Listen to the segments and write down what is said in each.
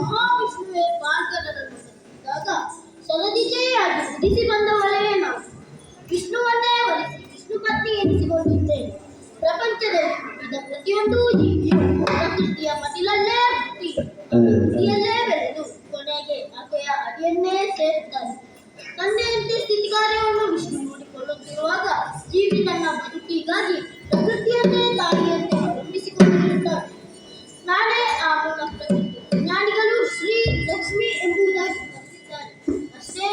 ಮಹಾವಿಷ್ಣುವೇ ಪಾರ್ಥನನ್ನು ಸಲ್ಲಿಸಿದಾಗ ಸಲದಿಜೆಯಾಗಿ ಉದಿಸಿ ಬಂದವಳೇ ನಾವು. ವಿಷ್ಣುವನ್ನೇ ಒಲಿಸಿ ವಿಷ್ಣು ಪತ್ನಿ ಎನಿಸಿಕೊಂಡಿದ್ದೇನೆ. ಪ್ರಪಂಚದಲ್ಲಿ ಹುಟ್ಟಿದ ಪ್ರತಿಯೊಂದು ಜೀವಿಯು ಪ್ರಕೃತಿಯ ಮಡಿಲಲ್ಲೇ ಹುಟ್ಟಿ ಪ್ರಕೃತಿಯಲ್ಲೇ ಬೆಳೆದು ಕೊನೆಗೆ ಆಕೆಯ ಅಡಿಯನ್ನೇ ಸೇರುತ್ತಾನೆ. ತಂದೆಯಂತೆ ಸ್ಥಿತಿಕಾರ್ಯವನ್ನು ವಿಷ್ಣು ನೋಡಿಕೊಳ್ಳುತ್ತಿರುವಾಗ ಜೀವಿ ತನ್ನ ಬದುಕಿಗಾಗಿ ಪ್ರಕೃತಿಯನ್ನೇ ತಾಯಿಯಂತೆ ಅವಲಂಬಿಸಿಕೊಂಡಿರುತ್ತಾನೆ. ನಾಳೆ ಆ ಮೂಲ ಪ್ರಕೃತಿ ಜ್ಞಾನಿಗಳು ಶ್ರೀ ಲಕ್ಷ್ಮಿ ಎಂಬುದಾಗಿ ಕರೆದಿದ್ದಾರೆ. ಅಷ್ಟೇ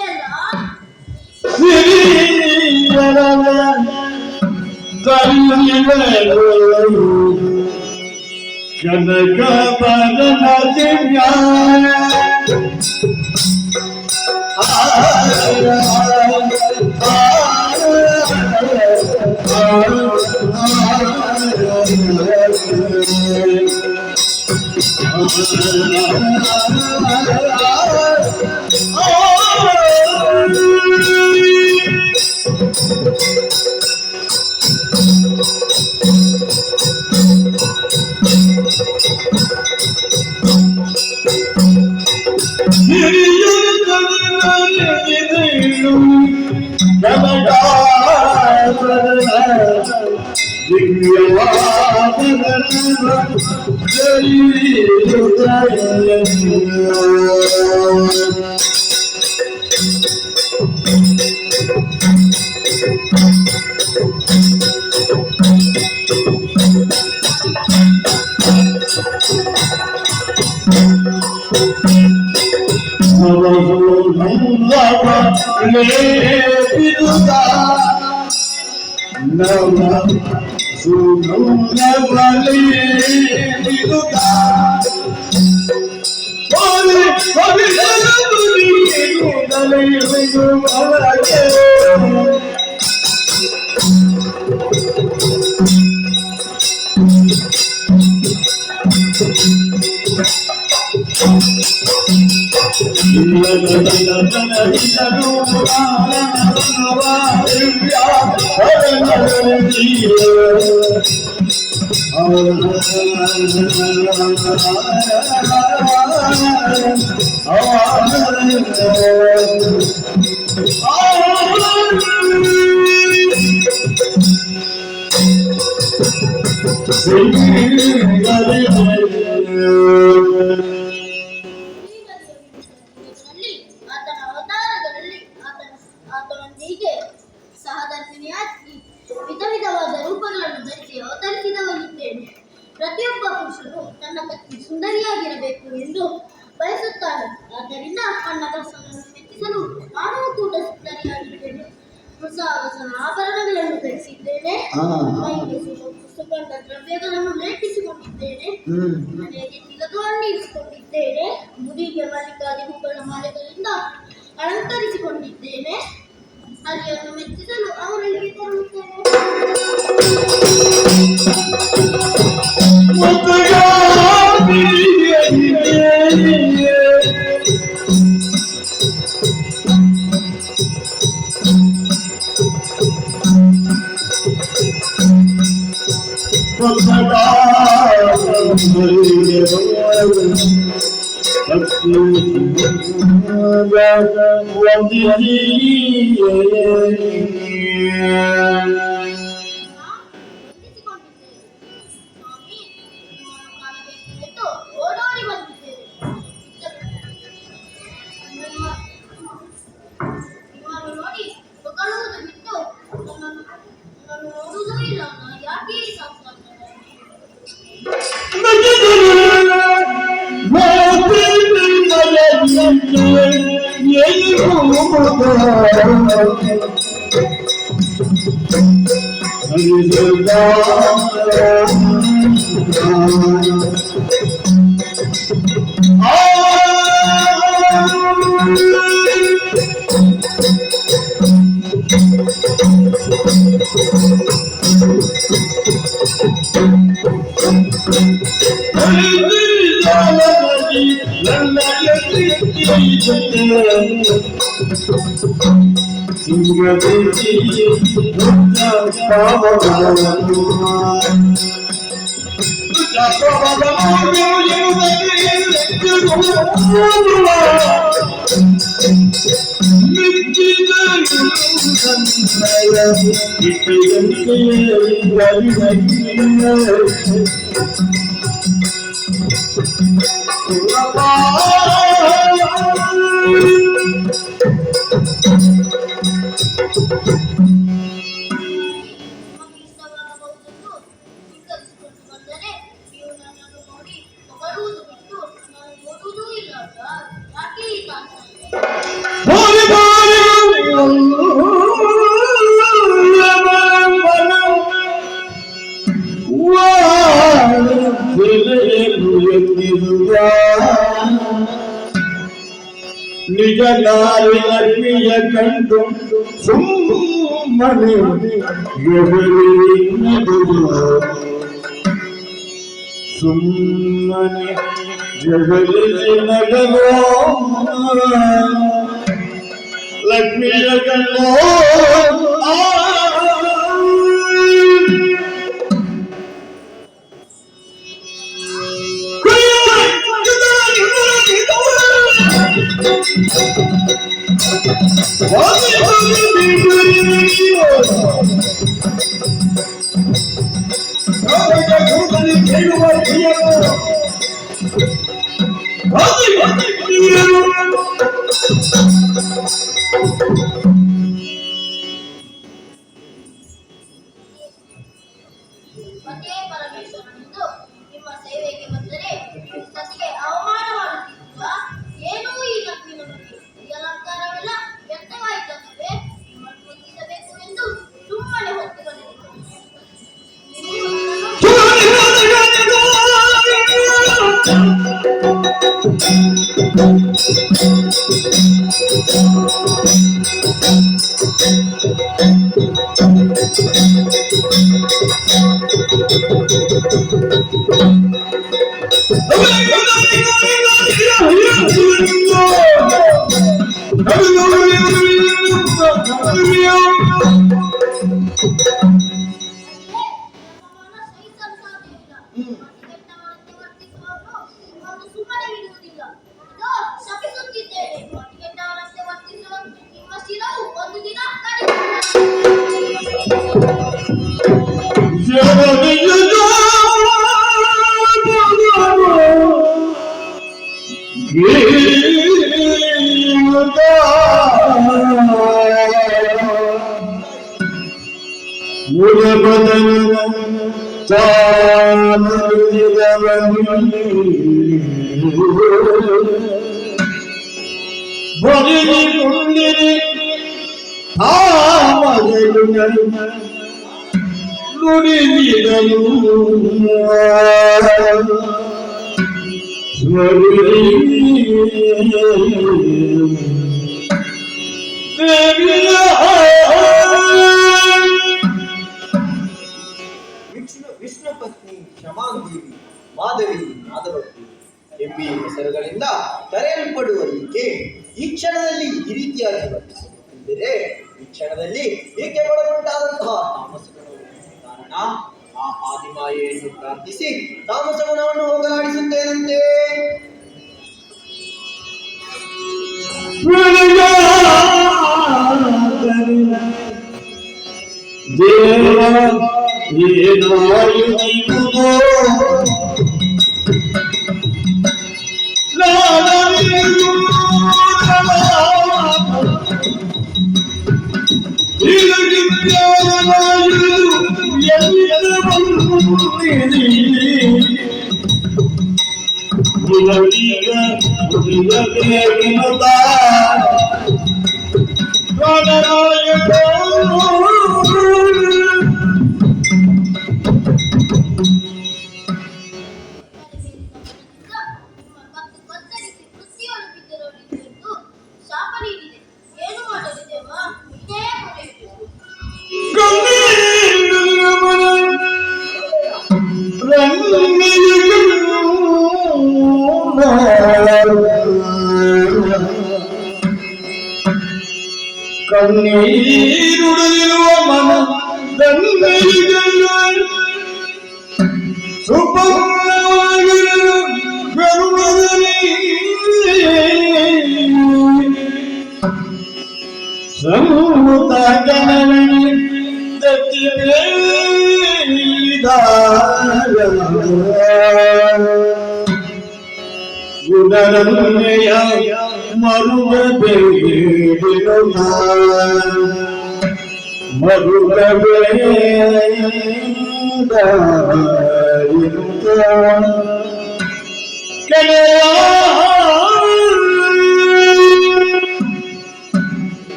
ಆತನ ಅವತಾರಗಳಲ್ಲಿ ಆತನೊಂದಿಗೆ ಸಹಧರ್ಮಿಣಿಯಾಗಿ ವಿಧ ವಿಧವಾದ ರೂಪಗಳನ್ನು ಧರಿಸಿ ಅವತರಿಸಿದವನಿದ್ದೇನೆ. ಪ್ರತಿಯೊಬ್ಬ ಪುರುಷನು ತನ್ನ ಪತ್ನಿ ಸುಂದರಿಯಾಗಿರಬೇಕು ಎಂದು ಬಯಸುತ್ತಾನೆ. ಆದ್ದರಿಂದ ನನ್ನ ಕನಸನ್ನು ಮೆಚ್ಚಿಸಲು ನಾನು ಕೂಡ ಸುಂದರಿಯಾಗಿದ್ದೇನೆ. ಹೊಸ ಹೊಸ ಆಭರಣಗಳನ್ನು ಧರಿಸಿದ್ದೇನೆ. ಮೈಗೆ ಸುಗಂಧ ದ್ರವ್ಯಗಳನ್ನು ಲೇಪಿಸಿಕೊಂಡಿದ್ದೇನೆ. ಮನೆಗೆ ತಿಲಕವನ್ನು ಇರಿಸಿಕೊಂಡಿದ್ದೇನೆ. ಮುಡಿಗೆ ಮಲ್ಲಿಕಾದಿ ಹೂಗಳ ಮಾಲೆಗಳಿಂದ ಅಲಂಕರಿಸಿಕೊಂಡಿದ್ದೇನೆ. ಹರಿಯನ್ನು ಮೆಚ್ಚಿಸಲು ಅವರಲ್ಲಿ ತರುತ್ತೇನೆ. ನಿಜ ಲಕ್ಷ್ಮಿಯ ಕಂಡು ಸುಮ್ಮನೆ ಸುಮ್ಮನೆ ಜಗಲಿಸಿ ನಗಲೋ ಲಕ್ಷ್ಮಿಯ ಕಂಡು ಪತಿಯೇ ಪರಮೇಶ್ವರನೆಂದು ನಿಮ್ಮ ಸೇವೆಗೆ ಬಂದರೆ ನೀವು ಸತಿಗೆ ಅವಮಾನ ಮಾಡುತ್ತಿರುವ ಏನೂ ಈ ಲಕ್ಷ್ಮಿ ನಮಗೆ ಈ ಅಲಂಕಾರವೆಲ್ಲ ವ್ಯರ್ಥವಾಯಿತಲ್ಲವೇ? ನಿಮ್ಮನ್ನು ಮೆಚ್ಚಿಸಬೇಕು ಎಂದು ಸುಮ್ಮನೆ ಹೊತ್ತುಕೊಂಡಿದ್ದೇನೆ. ಜಗದಿಯ ಸುರಪದನ ಬರಿಗಿ ಮುಂದಿರಿ ಮಗಳು ನುಡಿದಿರಲು ವಿಷ್ಣು ಪತ್ನಿ ಕ್ಷಮಾಂದೇವಿ ಮಾಧವಿ ಮಾಧವತಿ ಎಂಬಿ ಹೆಸರುಗಳಿಂದ ಕರೆಯಲ್ಪಡುವ ಈಕೆ ಈ ಕ್ಷಣದಲ್ಲಿ ಈ ರೀತಿಯಾಗಿ ವರ್ತಿಸುತ್ತಿದ್ದರೆ ಈ ಕ್ಷಣದಲ್ಲಿ ಈಕೆ ಒಳಗೊಂಡಾದಂತಹ ತಾಮಸಗಳು ಕಾರಣ ಆ ಆದಿಮಾಯೆಯನ್ನು ಪ್ರಾರ್ಥಿಸಿ ತಾಮಸ ಗುಣವನ್ನು ಹೋಗಲಾಡಿಸುತ್ತೇನಂತೆ. ಶಾಪ ನೀಡಿದೆ. ಏನು ಮಾಡಲಿದ್ದೇವ? ಇದೇ ಕೊನೆಯದು. ಕಣ್ಣೀರುಳಿರುವ ಮನ ಸುಪರ್ಣವಾಗಿರಲು ಗರುಡದಲ್ಲಿ ಸಂಭೂತ ಜನನಿ ದತ್ತಿ ಗುಣರಮ್ಯ ಮರುಗ ಬೇಡಿರುವ ಮರುಗ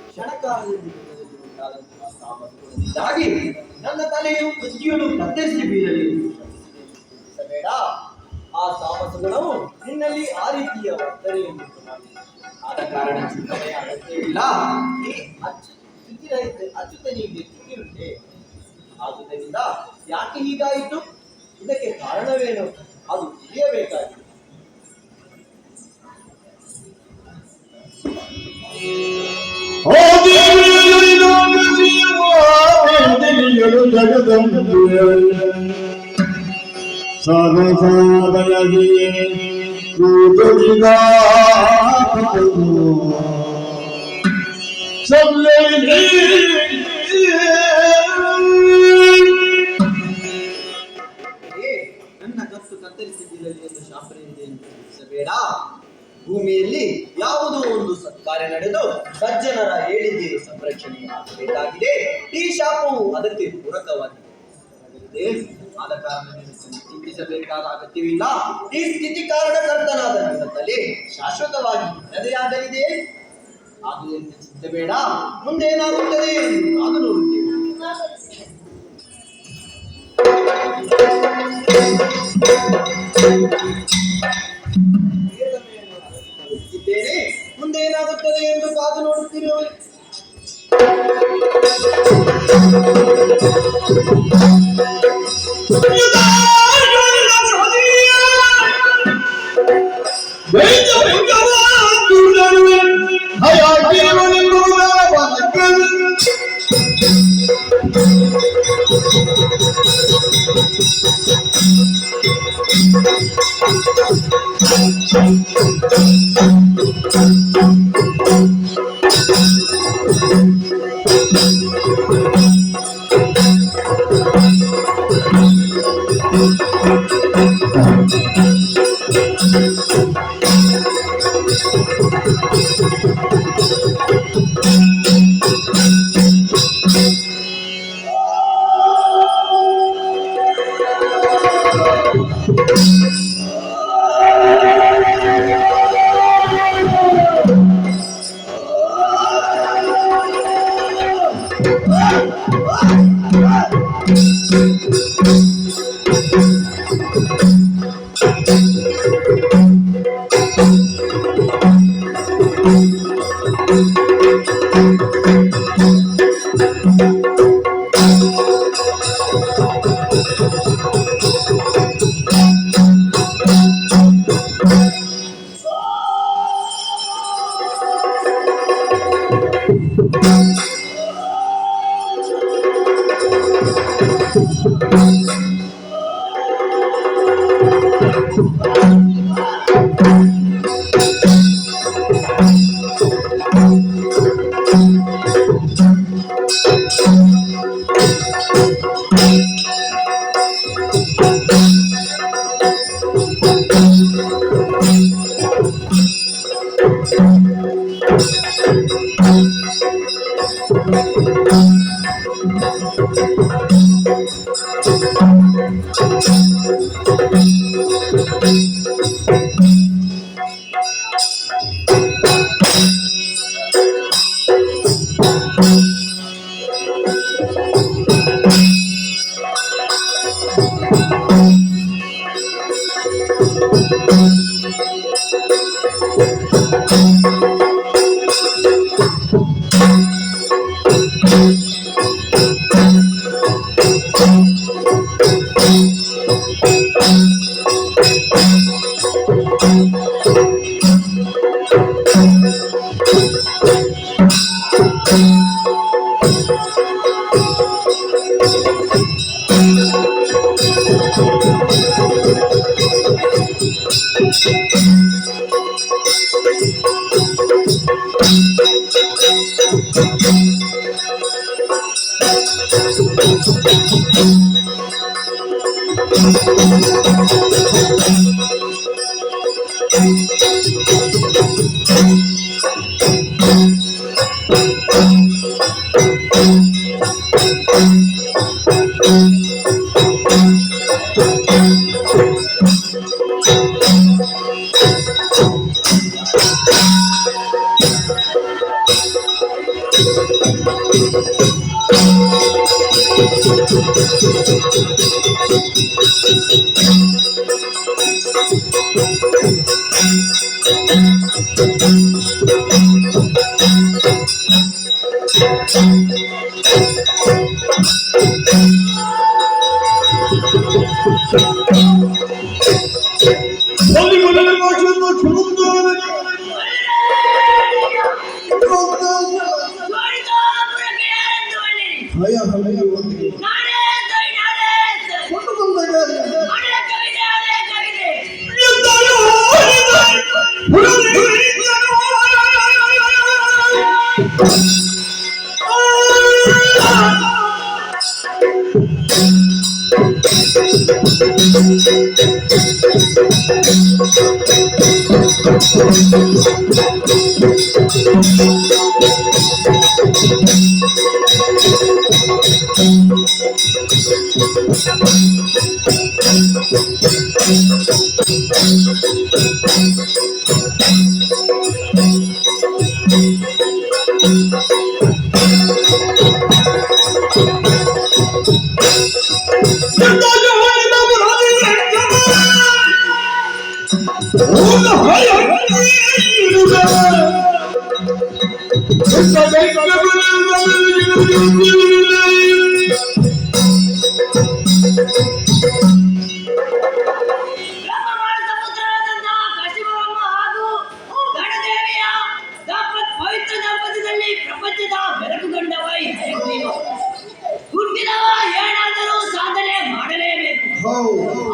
ಕ್ಷಣಕಾಲದಲ್ಲಿ ಉಂಟಾದಂತಹ ತಾಮಸಗಳಿಂದಾಗಿ ನನ್ನ ತಲೆಯು ಬುದ್ಧಿಯನ್ನು ಕತ್ತರಿಸಿ ಬೀಳಲಿ ಬೇಡ. ಆ ತಾಮಸಗುಣವು ನಿನ್ನಲ್ಲಿ ಆ ರೀತಿಯ ವರ್ತನೆಯನ್ನು ಆದ ಕಾರಣ ಚಿಂತನೆಯ ಅಗತ್ಯವಿಲ್ಲ. ಈ ಅಚ್ಚುತನಿಗೆ ತಿಳಿಯುತ್ತೆ. ಆದುದರಿಂದ ಯಾಕೆ ಹೀಗಾಯಿತು, ಇದಕ್ಕೆ ಕಾರಣವೇನು, ಅದು ತಿಳಿಯಬೇಕಾಗಿದೆ. ಸರಸಾದಯಗಿ ಕೂತಲಿಗ ನನ್ನ ಕತ್ತು ಕತ್ತರಿಸಿ ಬೀಳಲಿ ಎಂದು ಶಾಸ್ತ್ರವಿದೆ ಎಂದು ತಿಳಿಸಬೇಡ. ಭೂಮಿಯಲ್ಲಿ ಯಾವುದೋ ಒಂದು ಸತ್ಕಾರ್ಯ ನಡೆದು ಸಜ್ಜನರ ಏಳಿಗೆ ಸಂರಕ್ಷಣೆ ಆಗಬೇಕಾಗಿದೆ. ಈ ಶಾಪವು ಅದಕ್ಕೆ ಪೂರಕವಾಗಿದೆ. ಆದ ಕಾರಣ ಚಿಂತಿಸಬೇಕಾದ ಅಗತ್ಯವಿಲ್ಲ. ಈ ಸ್ಥಿತಿ ಕಾರಣಕರ್ತನಾದ ನನ್ನ ತಲೆ ಶಾಶ್ವತವಾಗಿ ನನ್ನದೇ ಅದು ಎಂದು ಚಿಂತಬೇಡ. ಮುಂದೇನಾಗುತ್ತದೆ ಎಂದು ಕಾದು ನೋಡುತ್ತೇವೆ. ಮುಂದೇನಾಗುತ್ತದೆ ಎಂದು ಕಾದು ನೋಡುತ್ತೀರಿ.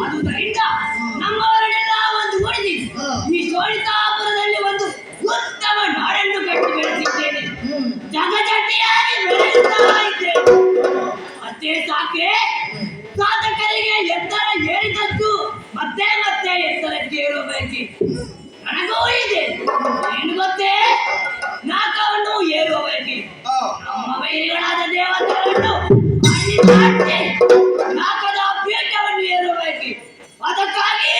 ಆದುದರಿಂದ ನಮ್ಮವರನ್ನೆಲ್ಲ ಒಂದು ಗೂಡಿಸಿ ಈ ಶೋಣಿತಾಪುರದಲ್ಲಿ ಒಂದು ಉತ್ತಮ ನಾಡನ್ನು ಕಟ್ಟಿ ಬೆಳೆಸಿದ್ದೇನೆ. ಜಗಜಟ್ಟಿಯಾಗಿ ಬೆಳೆಯುತ್ತಾ ಇದ್ದೇನೆ. ಅಷ್ಟೇ ಸಾಕೆ, ಸಾಧಕರಿಗೆ ಎತ್ತರ ಏರಿದದ್ದು ಮತ್ತೆ ಮತ್ತೆ ಎತ್ತರಕ್ಕೆ ಏರಬೇಕು. ನನಗೂ ಇದೆ, ಏನು ಗೊತ್ತೇ, ನಾಕವನ್ನು ಏರುವವರೆಗೆ ನಮ್ಮ ವೈರಿಗಳಾದ ದೇವತೆಗಳನ್ನು ನಾಕದ ಪೀಠವನ್ನು ಏರುವವರೆಗೆ. ಅದಕ್ಕಾಗಿ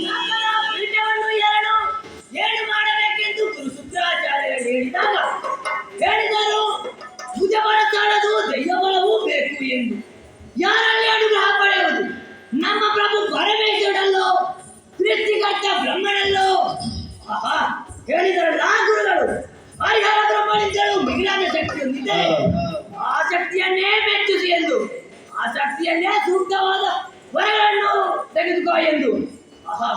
ನಗರ ಪೀಠವನ್ನು ಏಳು ಮಾಡಬೇಕೆಂದು ಗುರು ಶುಕ್ರಾಚಾರ್ಯರು ಹೇಳಿದರು. ಭುಜಬಲ ಸಾಲದು ದೈವಬಲವೂ ಬೇಕು ಎಂದು. ಯಾರಲ್ಲಿ ಅನುಗ್ರಹ ಪಡೆಯುವುದು? ನಮ್ಮ ಪ್ರಭು ಪರಮೇಶ್ವರನಲ್ಲೋ ಸೃಷ್ಟಿಕರ್ತ ಬ್ರಹ್ಮನಲ್ಲೋ? ಆಹಾ, ಹೇಳಿದರಲ್ಲ ಗುರುಗಳು, ಹರಿಹರ ಬ್ರಹ್ಮನಿಂದಲೂ ಮಿಗಿಲಾದ ಶಕ್ತಿಯೊಂದಿದೆ. ಆ ಶಕ್ತಿಯನ್ನೇ ಮೆಚ್ಚಿಸಿ ಎಂದು, ಆ ಶಕ್ತಿಯನ್ನೇ ಸೂಕ್ತವಾದ ವರಗಳನ್ನು ತೆಗೆದುಕೋ ಎಂದು. ಆಹಾ,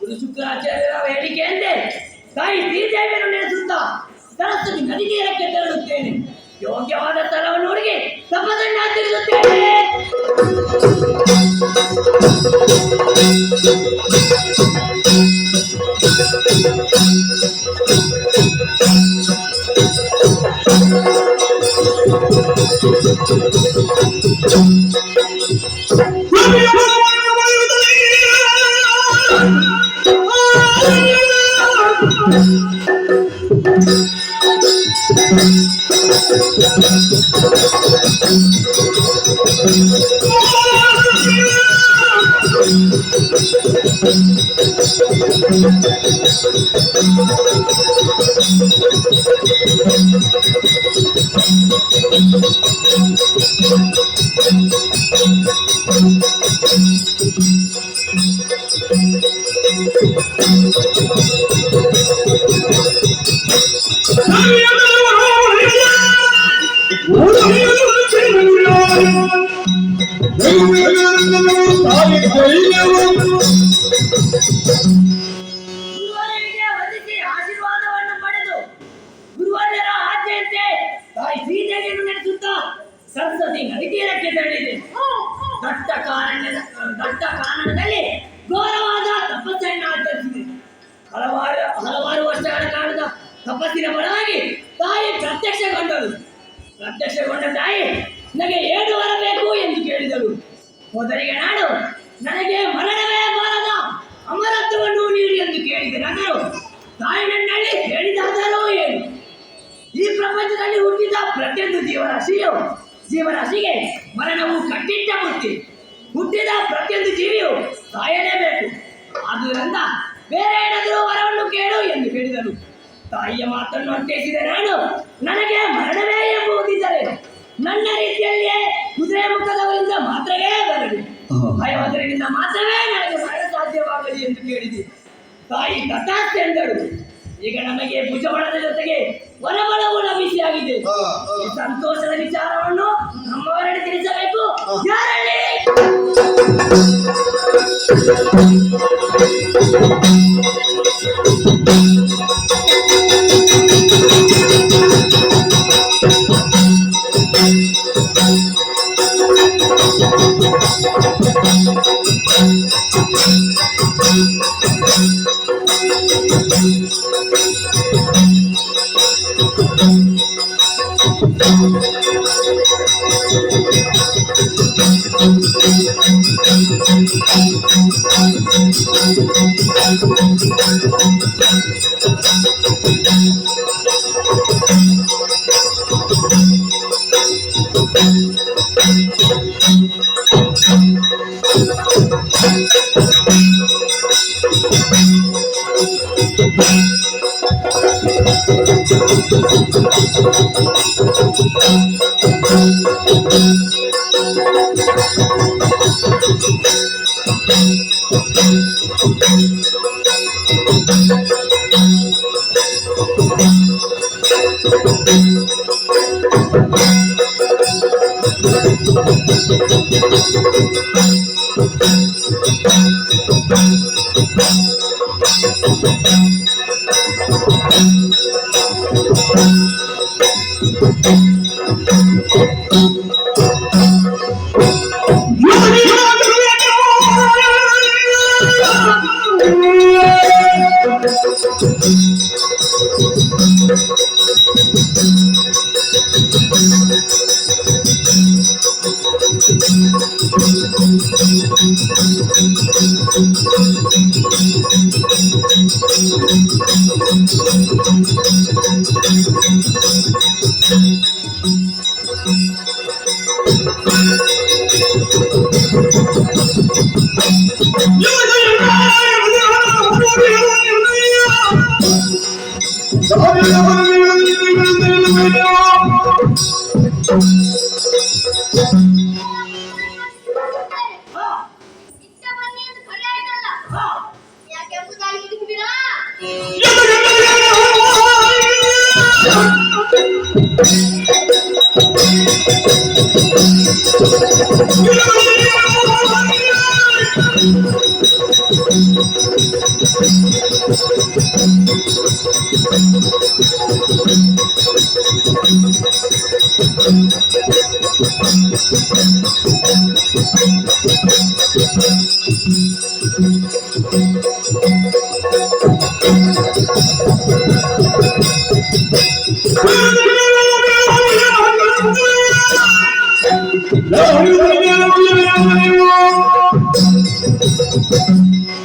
ಗುರು ಶುಕ್ರಾಚಾರ್ಯರ ಹೇಳಿಕೆಯಂತೆ ತಾಯಿ ಶ್ರೀದೇವಿಯನ್ನು ನೆನೆಸುತ್ತಾ ಸರಸ್ವತಿ ನದಿ ತೀರಕ್ಕೆ ತೆರಳುತ್ತೇನೆ. ಯೋಗ್ಯವಾದ ಸ್ಥಳವನ್ನು ಹುಡುಗಿ ತಪಸ್ಸನ್ನು ಆಚರಿಸುತ್ತೇನೆ. ಗುರುವರಿಗೆ ವಂದಿಸಿ ಆಶೀರ್ವಾದವನ್ನು ಪಡೆದು ಗುರುವರರ ಆಜ್ಞೆಯಂತೆ ತಾಯಿ ಶ್ರೀದೇವಿಯನ್ನು ನಡೆಸುತ್ತಾ ಸರಸ್ವತಿ ನದಿ ತೀರಕ್ಕೆ ತೆರಳಿದೆ. ದಟ್ಟ ಕಾರಣದಲ್ಲಿ ಘೋರವಾದ ತಪಸ್ಸನ್ನು ಆಚರಿಸಿದೆ. ಹಲವಾರು ವರ್ಷಗಳ ಕಾಲದ ತಪಸ್ಸಿನ ಫಲವಾಗಿ ತಾಯಿ ಪ್ರತ್ಯಕ್ಷಗೊಂಡ ತಾಯಿ ನನಗೆ ಏನು ಬರಬೇಕು ಎಂದು ಕೇಳಿದಳು. ಮೊದಲಿಗೆ ನಾನು ನನಗೆ ಮರಣವೇ ಬಾರದ ಅಮರತ್ವವನ್ನು ನೀಡಿ ಎಂದು ಕೇಳಿದೆ. ನಾನು ತಾಯಿ ನನ್ನಲ್ಲಿ ಹೇಳಿದಾದರೂ ಏನು? ಈ ಪ್ರಪಂಚದಲ್ಲಿ ಹುಟ್ಟಿದ ಪ್ರತಿಯೊಂದು ಜೀವರಾಶಿಗೆ ಮರಣವು ಕಟ್ಟಿಟ್ಟ ಬುತ್ತಿ. ಹುಟ್ಟಿದ ಪ್ರತಿಯೊಂದು ಜೀವಿಯು ಸಾಯಲೇಬೇಕು. ಆದ್ದರಿಂದ ಬೇರೆ ಏನಾದರೂ ವರವನ್ನು ಕೇಳು ಎಂದು ಹೇಳಿದನು. ತಾಯಿಯ ಮಾತನ್ನು ಅರ್ಥೈಸಿದ ನಾನು ನನಗೆ ಮರಣವೇ ಎಂಬುದಿದ್ದರೆ ನನ್ನ ರೀತಿಯಲ್ಲಿಯೇ ಕುದುರೆ ಮುಖದವರಿಂದ ಮಾತ್ರವೇ ಬರಲಿ, ಭಯವಾದರಿಂದ ಮಾತ್ರವೇ ನನಗೆ ಮರಣ ಸಾಧ್ಯವಾಗಲಿ ಎಂದು ಕೇಳಿದೆ. ತಾಯಿ ತಥಾಸ್ತು ಎಂದಳು. ಈಗ ನಮಗೆ ಭುಜಬಲದ ಜೊತೆಗೆ ವರಬಲವು ಲಭಿಸಿಯಾಗಿದೆ. ಈ ಸಂತೋಷದ ವಿಚಾರವನ್ನು ನಮ್ಮವರಲ್ಲಿ ತಿಳಿಸಬೇಕು. ಯಾರಲ್ಲಿ Yo ಇಷ್ಟ ಬನ್ನಿ ಅಂತ ಕರೆ ಆಯ್ತಲ್ಲ, ಯಾಕೆ ಎಂಬುದಾಗಿ ಹುಡುಕಿದ್ದೀರಾ?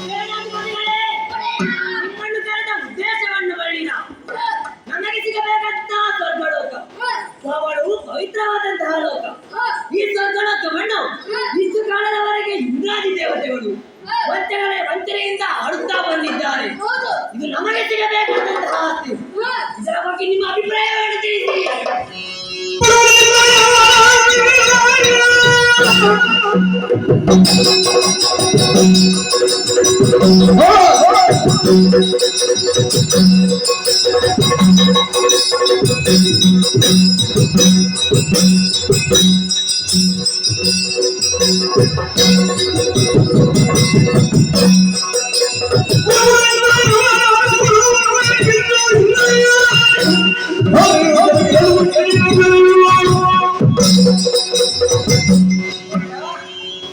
ಸೇನಾಧಿಪತಿಗಳೇ, ನಿಮ್ಮನ್ನು ಕರೆದ ಉದ್ದೇಶವನ್ನು ಬಳ್ಳಿನ ನಮಗೆ ಸಿಗಬೇಕಂತ ಸ್ವರ್ಗಲೋಕ, ಅವಳು ಪವಿತ್ರವಾದಂತಹ ಲೋಕ. ಈ ಸ್ವರ್ಗಲೋಕವನ್ನು ಇಷ್ಟು ಕಾಲದವರೆಗೆ ಇಂದ್ರಾದಿ ದೇವತೆಗಳು ವಂಚನೆಯಿಂದ ಆಡುತ್ತಾ ಬಂದಿದ್ದಾರೆ. ಇದು ನಮಗೆ ಸಿಗಬೇಕಾದಂತಹ ಆಸ್ತಿ. ಇದರ ಬಗ್ಗೆ ನಿಮ್ಮ ಅಭಿಪ್ರಾಯವನ್ನು ತಿಳಿಸಿ.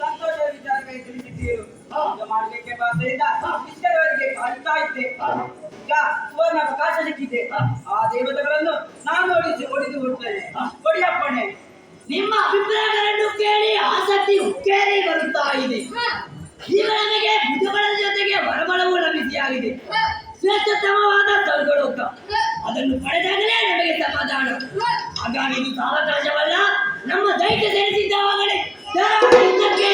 ಸಂತೋಷದ ವಿಚಾರಕ್ಕೆ ತಿಳಿಸಿದ್ದೀರು. ಈಗ ಮಾಡಲಿಕ್ಕೆ ಬಾರದಿಂದ ಇಷ್ಟರವರೆಗೆ ಕಾಯ್ತಾ ಇದ್ದೆ. ಈಗ ಸುವರ್ಣ ಅವಕಾಶ ಸಿಕ್ಕಿದೆ. ಆ ದೇವತೆಗಳನ್ನು ನಾನು ಹೊಡೆದು ಹುಟ್ಟುತ್ತೇನೆ. ಹೊಡಿಯಪ್ಪಣೆ. ನಿಮ್ಮ ಅಭಿಪ್ರಾಯಗಳನ್ನು ಕೇಳಿ ಆಸಕ್ತಿ ಉಕ್ಕೇರಿ ಬರುತ್ತಾ ಇದೆ. ಈಗ ನಮಗೆ ಭುಜಬಲದ ಜೊತೆಗೆ ವರಬಲವೂ ಲಭಿಸಿಯಾಗಿದೆ. ಶ್ರೇಷ್ಠತಮವಾದ ಸ್ವರ್ಗಲೋಕ, ಅದನ್ನು ಪಡೆದಾಗಲೇ ನಮಗೆ ಸಮಾಧಾನ. ಹಾಗಾಗಿ ಇದು ಸಾವಕಾಶವಲ್ಲ, ನಮ್ಮ ದೈತ್ಯ ಸೆಳೆಸಿದ್ದವಾಗಲೇ ಯುದ್ಧಕ್ಕೆ.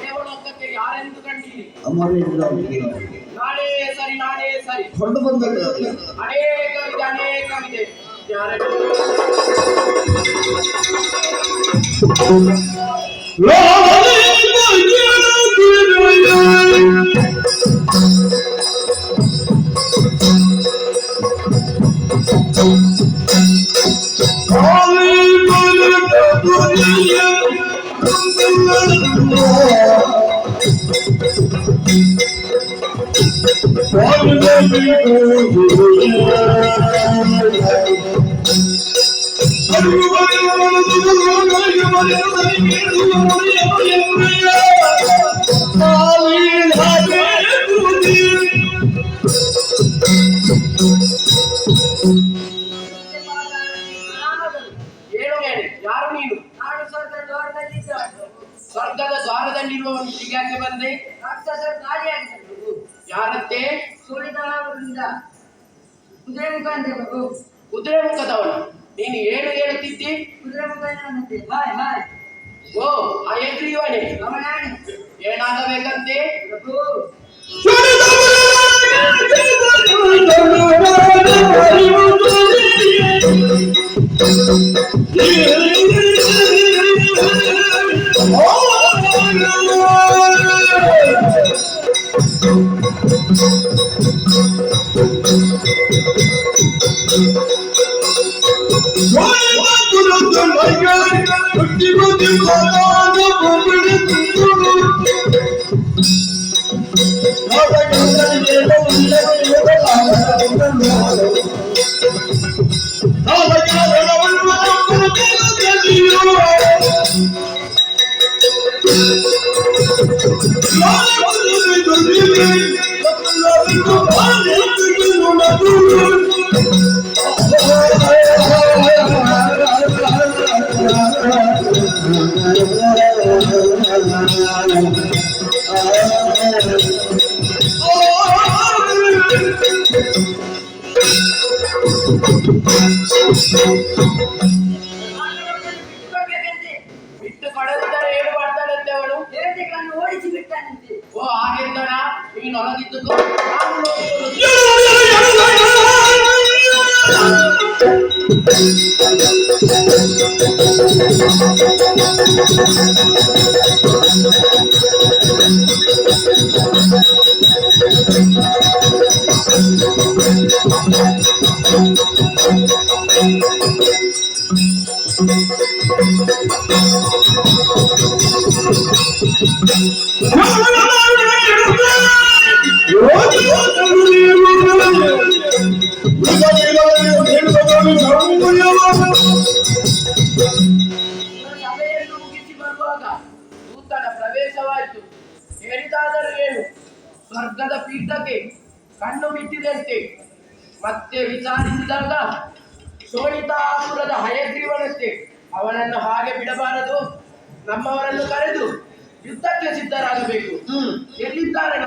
ದೇವಲೋಕಕ್ಕೆ ಯಾರೆಂದು ಕಂಡಿರಿ? ಅಮರೇಂದ್ರ ನಾನೇ ಸರಿ, ನಾನೇ ಸರಿ. ಹೊರಟು ಬಂದ ಅನೇಕವಿದೆ. ಏನು ಹೇಳಿ? ಯಾರು ನೀನು? ನಾನು ಸ್ವಲ್ಪ ದೂರದಲ್ಲಿದ್ದ ಸ್ವರ್ಗದ ದ್ವಾರದಲ್ಲಿರುವವನು ಯಾಕೆ ಬಂದೆ? ರಾಕ್ಷಸರು ದಾಳಿಯಾಗಿದೆ ಪ್ರಭು. ಯಾರತ್ತೆ? ಸೋಲಿತನದಿಂದ ಕುದುರೆ ಮುಖಾಂತರ ಪ್ರಭು. ಕುದುರೆ ಮುಖದವನು. ನೀನು ಏನು ಹೇಳುತ್ತಿದ್ದಿ? ಕುದುರೆ ಮುಖಾಂತರ ಹಾಯ್ ಹಾಯ್. ಓ ಹಯಗ್ರೀವನೇ, ಅವನಾಣೆ ಏನಾಗಬೇಕಂತೆ? ಪ್ರಭು. ಬಿಟ್ಟು ಕೊಡದಿದ್ದರೆ ಏನು ಮಾಡ್ತಾನಂತೆ ಅವನು? ದೇವತೆಗಳನ್ನು ಓಡಿಸಿ ಬಿಟ್ಟಾನಂತೆ. ಓ ಹಾಗೆಂದಣ, ನೀನು ಒಳಗಿದ್ದುಕೋ, ನಾನು ನೋಡಿಕೊಳ್ಳುತ್ತೇನೆ. ಸಭೆಯನ್ನು ಮುಗಿಸಿ ಬರುವಾಗ ದೂತನ ಪ್ರವೇಶವಾಯಿತು. ಹೇಳಿದಾದರೂ ಏನು? ಸ್ವರ್ಗದ ಪೀಠಕ್ಕೆ ಕಣ್ಣು ಬಿಟ್ಟಿದಂತೆ. ಮತ್ತೆ ವಿಚಾರಿಸಿದಾಗ ಶೋಣಿತಾಪುರದ ಹಯಗ್ರೀವನಂತೆ. ಅವನನ್ನು ಹಾಗೆ ಬಿಡಬಾರದು, ನಮ್ಮವರನ್ನು ಕರೆದು ಯುದ್ಧಕ್ಕೆ ಸಿದ್ಧರಾಗಬೇಕು. ಎಲ್ಲಿದ್ದಾರೆ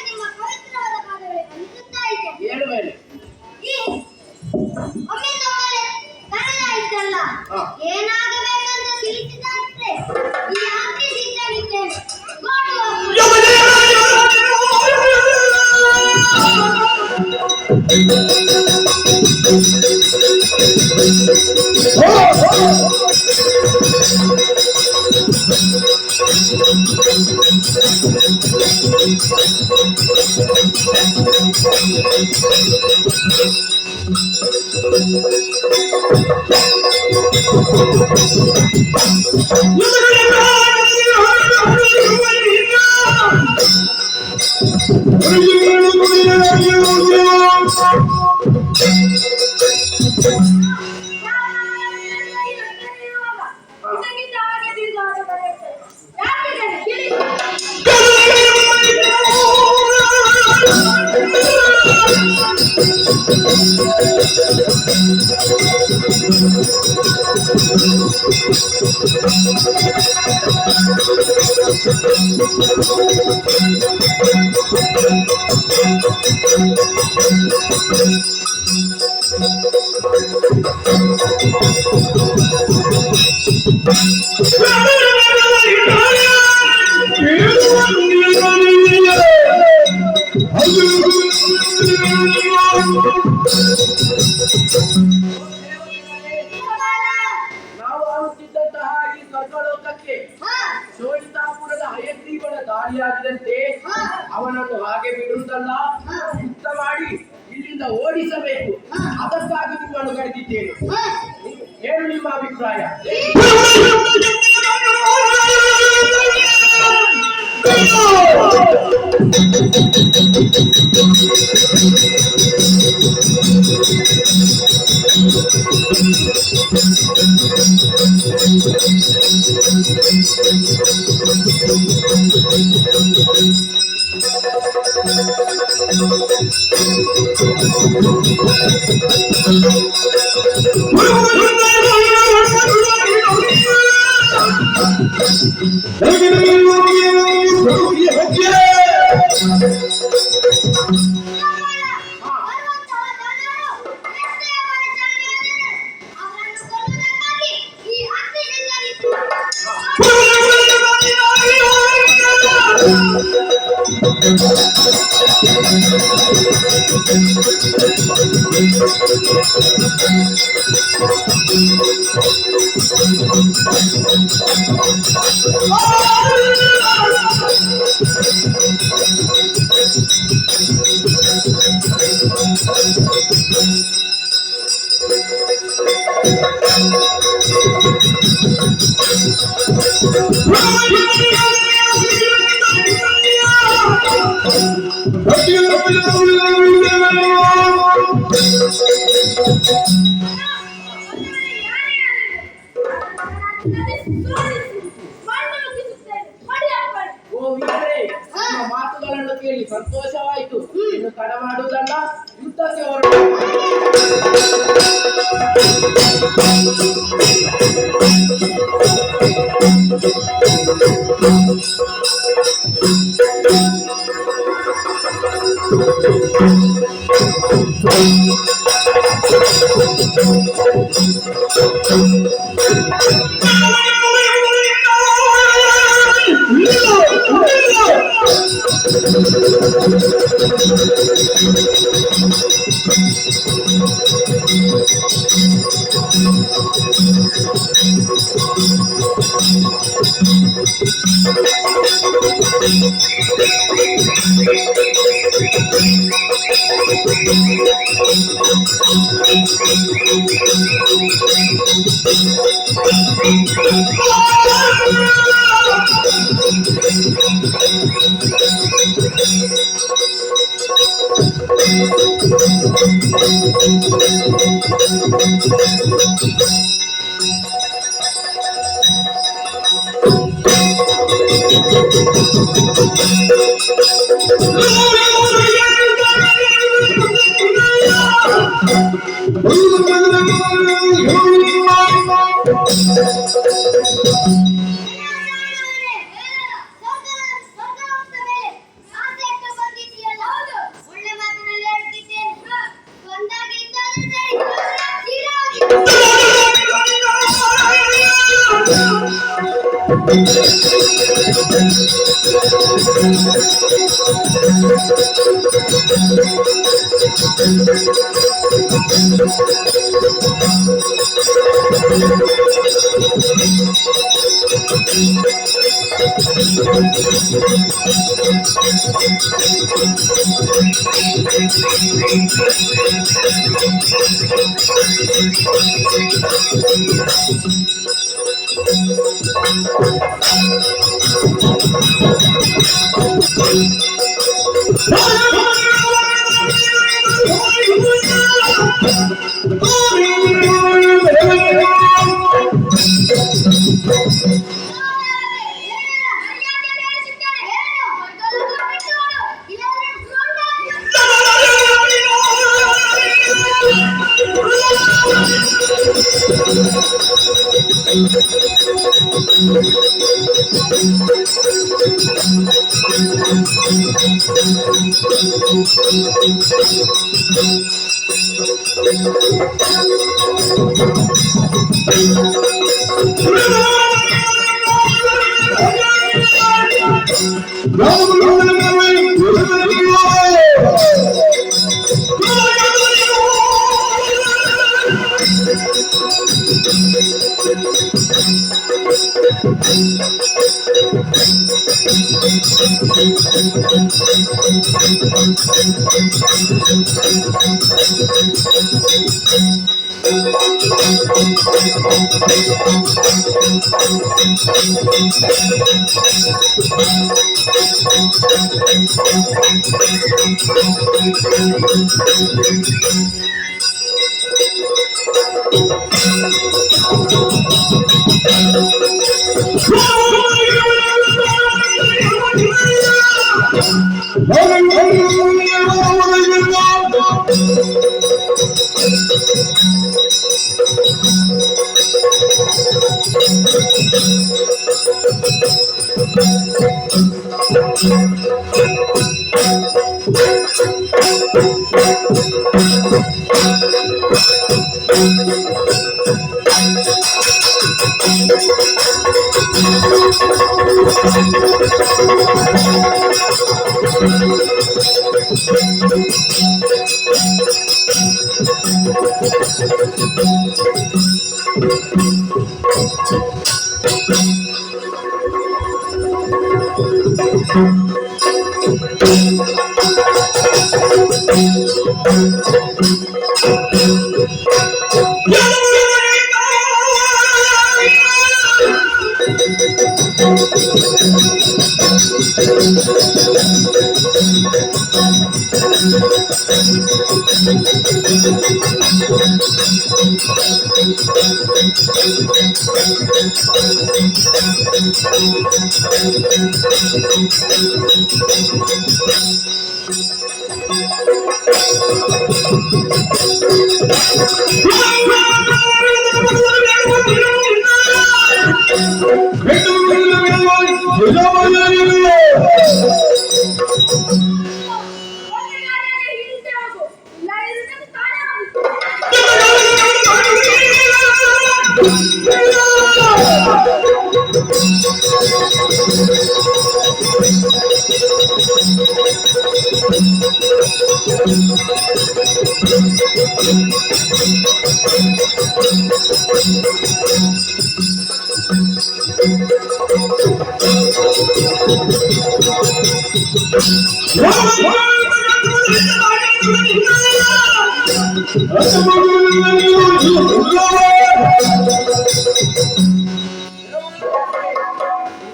ನಿಮ್ಮ ಪವಿತ್ರವಾದ ಪಾದಗಳಿಗೆ ಅನಿಸುತ್ತಾ ಇದೆ. ಏನು ಮೇಲೆ? ಒಮ್ಮೆ ತಮ್ಮಲ್ಲಿ ಕರೆದಾಯ್ತಲ್ಲ, ಏನಾಗಬೇಕಂತ ತಿಳಿಸಿದಂತೆ ಈ ಆಜ್ಞೆ ಸಿದ್ಧನಿದ್ದೇನೆ. Oh, ಇದಕ್ಕಿಂತ ಹಾಗೆ ದೀರ್ಘವಾದ ಬರೆಯುತ್ತದೆ. ಯಾಕೆ ಕೇಳಿ ನಾವು ಆಡುತ್ತಿದ್ದಂತಹ ಈ ಸ್ವರ್ಗಲೋಕಕ್ಕೆ ಶೋಣಿತಾಪುರದ ಹಯಗ್ರೀವನ ದಾಳಿಯಾಗಿದಂತೆ ಅವನನ್ನು ಹಾಗೆ ಬಿಡುವುದಲ್ಲ, ಯುದ್ಧ ಮಾಡಿ ಇಲ್ಲಿಂದ ಓಡಿಸಬೇಕು. ಅದಕ್ಕಾಗಿ ನಿಮ್ಮನ್ನು ಕರೆದಿದ್ದೇನೆ. ಏನು ನಿಮ್ಮ ಅಭಿಪ್ರಾಯ? ಬರುವಂತಹ ಜನರು ಎಷ್ಟೇ ಬಲಶಾಲಿಯಾದರೂ ಅವರನ್ನು ಕೊಲ್ಲುವುದಕ್ಕಾಗಿ ಈ ಹತ್ತಿರದಲ್ಲಿ ಓ ವೀರರೇ, ನಿಮ್ಮ ಮಾತುಗಳನ್ನು ಕೇಳಿ ಸಂತೋಷವಾಯಿತು. ಇನ್ನು ತಡ ಮಾಡುವುದಲ್ಲ, ಯುದ್ಧಕ್ಕೆ ಹೊರಡು. Thank you.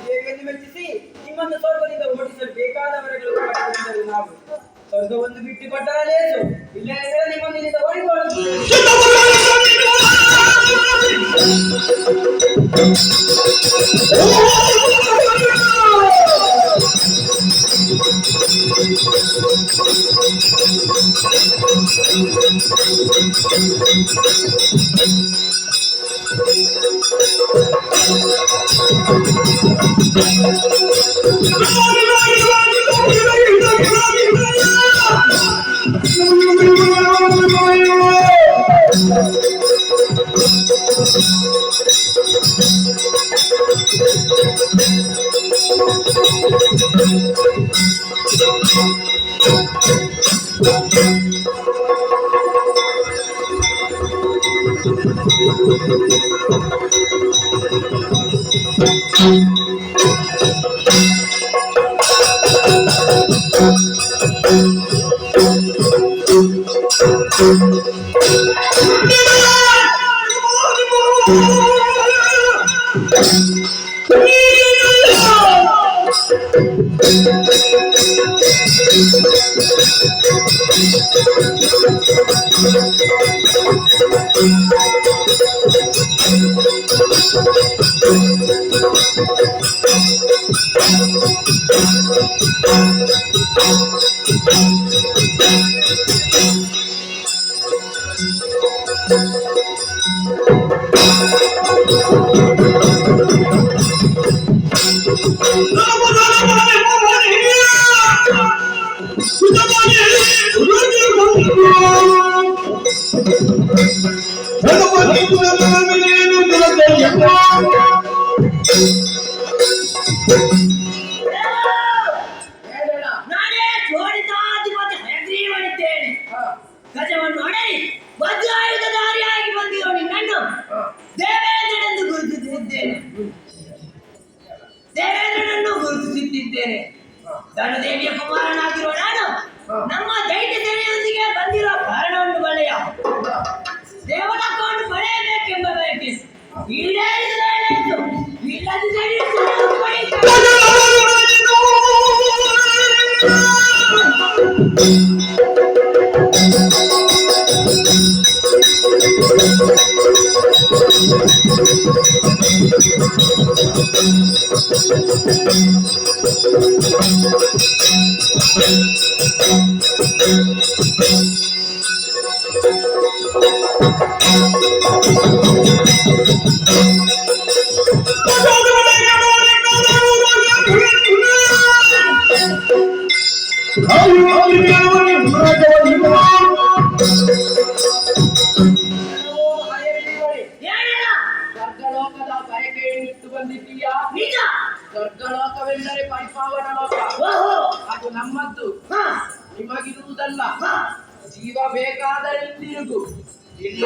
ದೇವಿಯನ್ನು ಮೆಚ್ಚಿಸಿ ನಿಮ್ಮನ್ನು ಸ್ವರ್ಗದಿಂದ ಓಡಿಸಲು ಬೇಕಾದವರೆಗಳು ಮಾಡಿಕೊಂಡರು ನಾವು ಸ್ವರ್ಗವನ್ನು ಬಿಟ್ಟು ಕೊಟ್ಟರ ಲೇಸು ಇಲ್ಲ ಎಂದರೆ ನಿಮ್ಮನ್ನು ಇಲ್ಲಿಂದ ಹೇಳೋಣ. ನಾನೇ ಚೋಡಿತಾಧಿಪತಿ ಹಯಗ್ರೀವನಿದ್ದೇನೆ. ಗಜವನ್ನು ಹೊಡೆಯಿ ವಜ್ರಾಯುಧಧಾರಿಯಾಗಿ ಬಂದಿರೋ ನಿನ್ನನ್ನು ದೇವೇಂದ್ರನೆಂದು ಗುರುತಿಸಿದ್ದೇನೆ. ದೇವೇಂದ್ರನನ್ನು ಗುರುತಿಸುತ್ತಿದ್ದೇನೆ. ಧನದೇವಿಯ ಕುಮಾರನಾಗಿರೋ ನಾನು ನಮ್ಮ ದೈತ್ಯ ಸೇನೆಯೊಂದಿಗೆ ಬಂದಿರೋ ಕಾರಣವನ್ನು ಬಳೆಯ ದೇವನಕ್ಕೊಂಡು ಪಡೆಯಬೇಕೆಂಬ ಬಯಕೆ ಈಡೇರಿಸಲೇಬೇಕು. ಇಲ್ಲದಿದ್ದರೆ ಹೇಳಲ್ಲ. ಸ್ವರ್ಗಲೋಕದ ಬಯಕೆಯನ್ನಿಟ್ಟು ಬಂದಿದ್ದೀಯಾ? ನಿಜ. ಸ್ವರ್ಗಲೋಕವೆಂದರೆ ಪರಿಪಾವನ ಲೋಕ. ಓಹೋ. ಅದು ನಮ್ಮದ್ದು, ಹಾ. ನಿಮಗಿರುವುದಲ್ಲ. ಹಾ. ಜೀವ ಬೇಕಾದರೆ ಹಿಂದಿರುಗು. ಇಲ್ಲ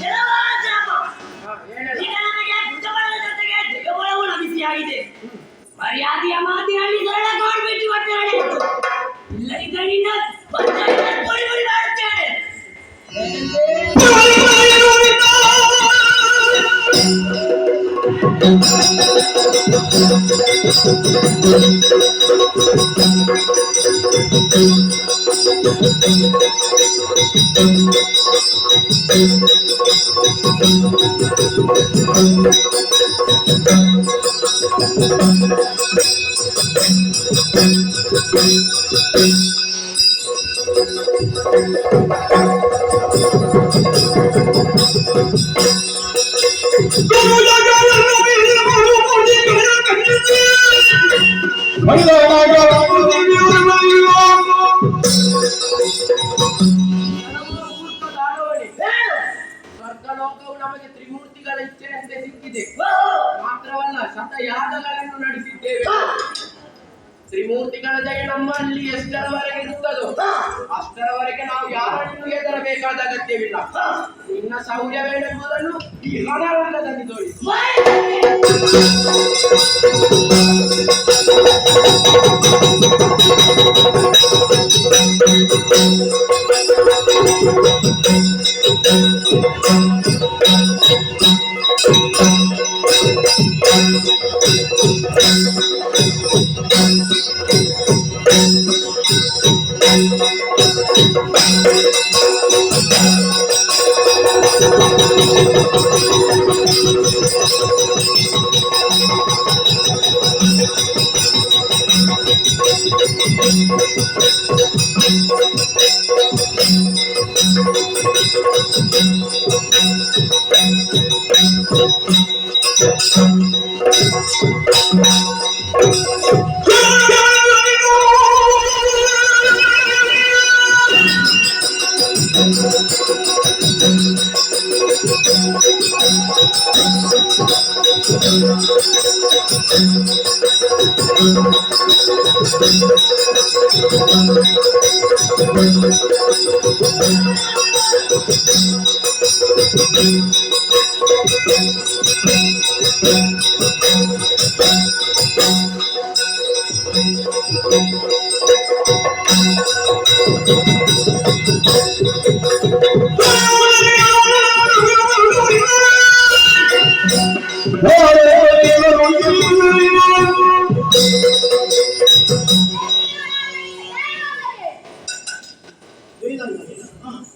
ಜಲವಾಜಾಮ. ಹೇಳಲ್ಲ. ಈಗ ನಮಗೆ ಭುಜಬಲದ ಜೊತೆಗೆ ದಿಗಬಲವೂ ಲಭಿಸಿಯಾಗಿದೆ. ಮರ್ಯಾದೆಯ ಮಾತಿನಲ್ಲಿ ಸರಳ ಗೋಡ್ಬಿಟ್ಟು ಒಟ್ಟಾರೆ. ಇಲ್ಲದಿದ್ದರೆ ನಿನ್ನ ಬಂಧನ ಪುಡಿ ಪುಡಿ ಮಾಡುತ್ತೇನೆ. ಸ್ವರ್ಗಲೋಕವು ನಮಗೆ ತ್ರಿಮೂರ್ತಿಗಳ ಇಚ್ಛೆಯಂತೆ ಸಿಕ್ಕಿದೆ. ಓಹೋ. ಮಾತ್ರವಲ್ಲ, ಶತಯಾಗಗಳನ್ನು ನಡೆಸಿದ್ದೇವೆ. ತ್ರಿಮೂರ್ತಿಗಳ ಜಯ ನಮ್ಮಲ್ಲಿ ಎಷ್ಟರವರೆಗೆ ಇರುತ್ತದೋ ಅಷ್ಟರವರೆಗೆ ನಾವು ಯಾರನ್ನು ಹೆದರಬೇಕಾದ ಅಗತ್ಯವಿಲ್ಲ. ನಿನ್ನ ಶೌರ್ಯವೇನೆಂಬುದನ್ನು ಈ ರಣರಂಗದಲ್ಲಿ ತೋರಿಸಿ.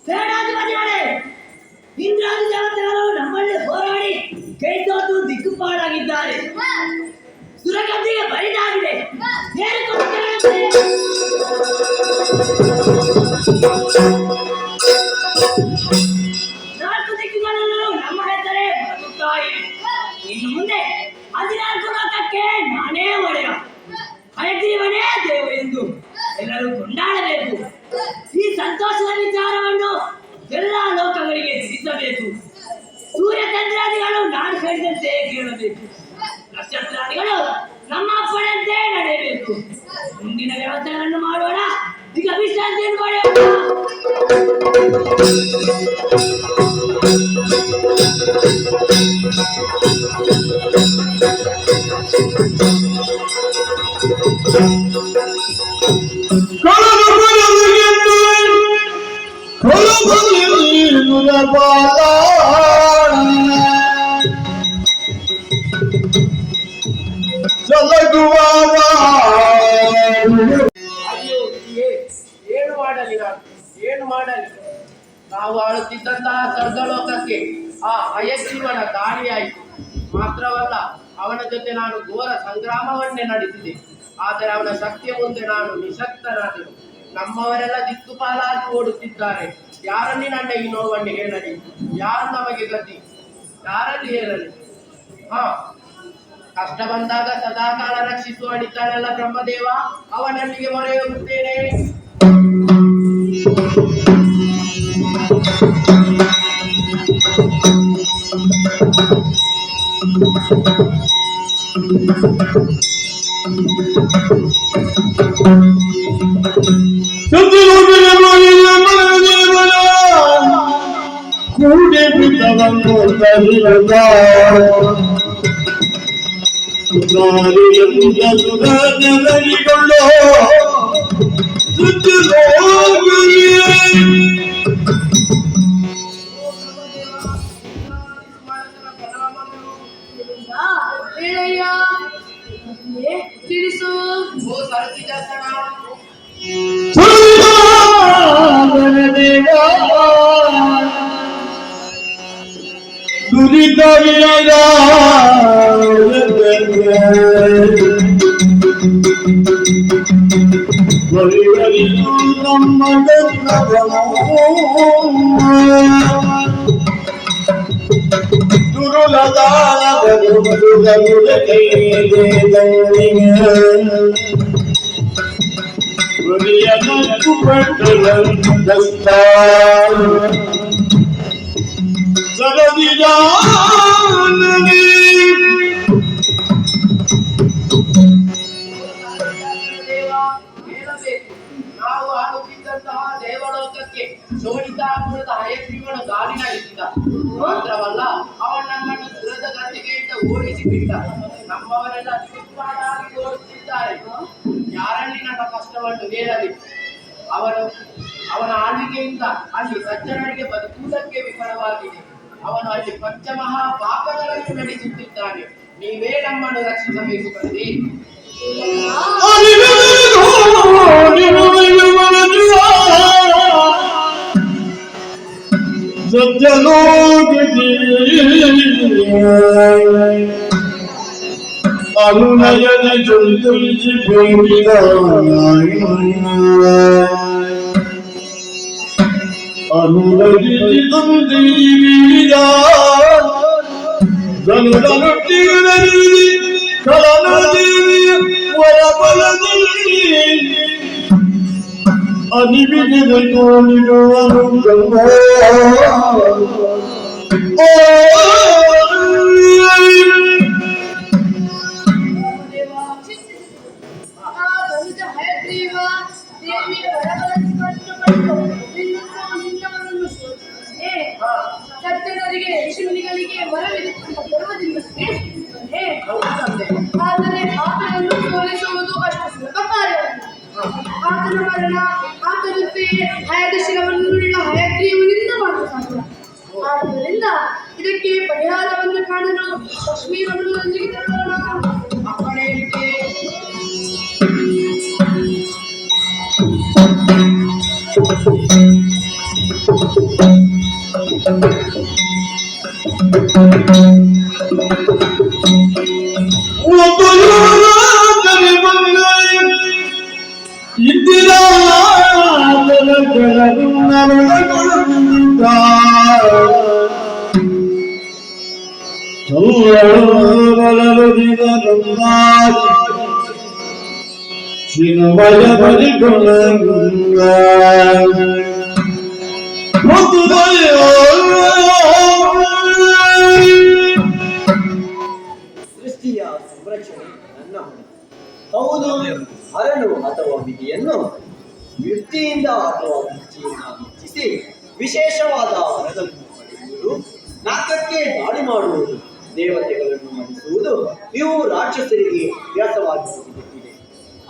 ಸೇನಾಧಿಪತಿಗಳೇ, ಇಂದ್ರಾದಿ ದೇವತೆಗಳು ನಮ್ಮಲ್ಲಿ ಹೋರಾಡಿ ಕೈತೋತು ದಿಕ್ಕುಪಾಡಾಗಿದ್ದಾರೆ. ಸುರಗದ್ದಿಗೆ ಬರಿದಾಗಿದೆ. ನಾಲ್ಕು ದಿಕ್ಕುಗಳಲ್ಲೂ ನಮ್ಮ ಹೆಸರೇ ಬರುತ್ತಾ ಇದೆ. ಇನ್ನು ಮುಂದೆ 14 ಲೋಕಕ್ಕೆ ನಾನೇ ಒಡೆಯ, ಹಯಗ್ರೀವನೇ ದೇವ ಎಂದು ಎಲ್ಲರೂ ಕೊಂಡಾಡಬೇಕು. ಈ ಸಂತೋಷದ ವಿಚಾರವನ್ನು ಎಲ್ಲ ಲೋಕಗಳಿಗೆ ತಿಳಿಸಬೇಕು. ಸೂರ್ಯ ಚಂದ್ರಾದಿಗಳು ನಾನು ಹೇಳಿದಂತೆ ಕೇಳಬೇಕು. ನಕ್ಷತ್ರಾದಿಗಳು ನಮ್ಮ ಅಪ್ಪಣೆಯಂತೆ ನಡೆಯಬೇಕು. ಮುಂದಿನ ವ್ಯವಸ್ಥೆಗಳನ್ನು ಮಾಡೋಣ. ಈಗ ವಿಶ್ರಾಂತಿಯನ್ನು ಪಡೆಯೋಣ. ಅಯ್ಯೋ, ಏನು ಮಾಡಲಿ ನಾನು, ಏನು ಮಾಡಲಿ? ನಾವು ಆಳುತ್ತಿದ್ದಂತಹ ಸ್ವರ್ಗಲೋಕಕ್ಕೆ ಆ ಹಯಗ್ರೀವನ ದಾಳಿಯಾಯಿತು. ಮಾತ್ರವಲ್ಲ, ಅವನ ಜೊತೆ ನಾನು ಘೋರ ಸಂಗ್ರಾಮವನ್ನೇ ನಡೆಸಿದೆ. ಆದರೆ ಅವನ ಶಕ್ತಿಯ ಮುಂದೆ ನಾನು ನಿಶಕ್ತನಾದೆನು. ನಮ್ಮವರೆಲ್ಲ ದಿಕ್ಕುಪಾಲಾಗಿ ಓಡುತ್ತಿದ್ದಾರೆ. ಯಾರಲ್ಲಿ ನನ್ನ ಈ ನೋವನ್ನು ಹೇಳಲಿ? ಯಾರು ನಮಗೆ ಗತಿ? ಯಾರಲ್ಲಿ ಹೇಳಲಿ? ಕಷ್ಟ ಬಂದಾಗ ಸದಾಕಾಲ ರಕ್ಷಿಸುವಳಿದ್ದಾನಲ್ಲ ಬ್ರಹ್ಮದೇವ, ಅವನಲ್ಲಿಗೆ ಮೊರೆ ಹೋಗುತ್ತೇನೆ. ಕೂಡಿ ಬಿದ್ದವನ್ನು ತರಿಯದ ಸುಧಾರಿಗಳಿಕೊಳ್ಳೋ ಹೇಳಯ್ಯ, ತಿಳಿಸು. ಓ ಸರಸಿಜಾಸನ, ದುರಿತವಿಯದ ಬರಿವರಿಯು ನಮ್ಮ ದುರುಳದಾಳ ಹೇಳಬೇಕು. ನಾವು ಆಳುತ್ತಿದ್ದಂತಹ ದೇವಲೋಕಕ್ಕೆ ಶೋಣಿತಾಪುರದ ಹಯಗ್ರೀವನು ದಾಳಿ ನಡೆಸಿದ. ಮಾತ್ರವಲ್ಲ, ಅವನ ನಮ್ಮನ್ನು ದುರದ ಗದ್ದಿಗೆಯಿಂದ ಓಡಿಸಿ ಬಿಟ್ಟ. ನಮ್ಮವರೆಲ್ಲ ದಿಕ್ಕುಪಾಡಾಗಿ ಓಡುತ್ತಿದ್ದಾರೆ. ಯಾರಲ್ಲಿ ನನ್ನ ಕಷ್ಟವನ್ನು ಹೇಳಲಿ? ಅವನ ಆಳ್ವಿಕೆಯಿಂದ ಅಲ್ಲಿ ಸಜ್ಜನರಿಗೆ ಬದುಕುವುದಕ್ಕೆ ವಿಫಲವಾಗಿದೆ. ಅವನು ಅಲ್ಲಿ ಪಂಚಮಹಾ ಪಾಪಗಳನ್ನು ನಡೆಸುತ್ತಿದ್ದಾನೆ. ನೀವೇ ನಮ್ಮನ್ನು ರಕ್ಷಿಸಬೇಕು ತಂದೆ. ಅರುಣಯನ ಜೊಂದಿಸಿ ಬೇಡಿದ ಅನುರಗಿಸಿ ತಂದೀವಿದ ಧನುರನುಟ್ಟಿರಲಿ ಕಳನದೇವಿಯ ವರಬಲದಲ್ಲಿ ಅನಿವಿಗೆ ನೋಡಿರುವನು ಗಂಗ ಸಜ್ಜನರಿಗೆ ಋಷಿಮುನಿಗಳಿಗೆ ವರವಿರುತ್ತಿರುವ ಗರ್ವದಿಂದ ನಡೆಸುತ್ತಿದ್ದಾನೆ. ಆದರೆ ಆತನನ್ನು ಸೋಲಿಸುವುದು ಅಷ್ಟು ಸುಲಭ ಕಾರ್ಯವಲ್ಲ. ಆತನ ಮರಣ ಆತನಂತೆಯೇ ಹಯದಶಿರವನ್ನುಳ್ಳ ಹಯಗ್ರೀವನಿಂದ ಮಾತ್ರ ಸಾಧ್ಯ. ಆದ್ದರಿಂದ ಇದಕ್ಕೆ ಪರಿಹಾರವನ್ನು ಕಾಣಲು ಲಕ್ಷ್ಮೀವನ್ನು ಅಲ್ಲಿಗೆ ತರೋಣ. ಅಪ್ಪಣೆಯಂತೆ ಸೃಷ್ಟಿಯ ಸಂರಕ್ಷಣೆ ನನ್ನ ಹೊಣೆ. ಹೌದು, ಹರನು ಅಥವಾ ವಿಧಿಯನ್ನು ಯುಕ್ತಿಯಿಂದ ಅಥವಾ ಬುದ್ಧಿಯಿಂದ ಮೆಚ್ಚಿಸಿ ವಿಶೇಷವಾದ ವರಗಳನ್ನು ಪಡೆಯುವುದು, ನಾಲ್ಕಕ್ಕೆ ದಾಳಿ ಮಾಡುವುದು, ದೇವತೆಗಳನ್ನು ಮಣಿಸುವುದು ಇವು ರಾಕ್ಷಸರಿಗೆ ಅಭ್ಯಾಸವಾಗಿ ಹೋಗಿದೆ.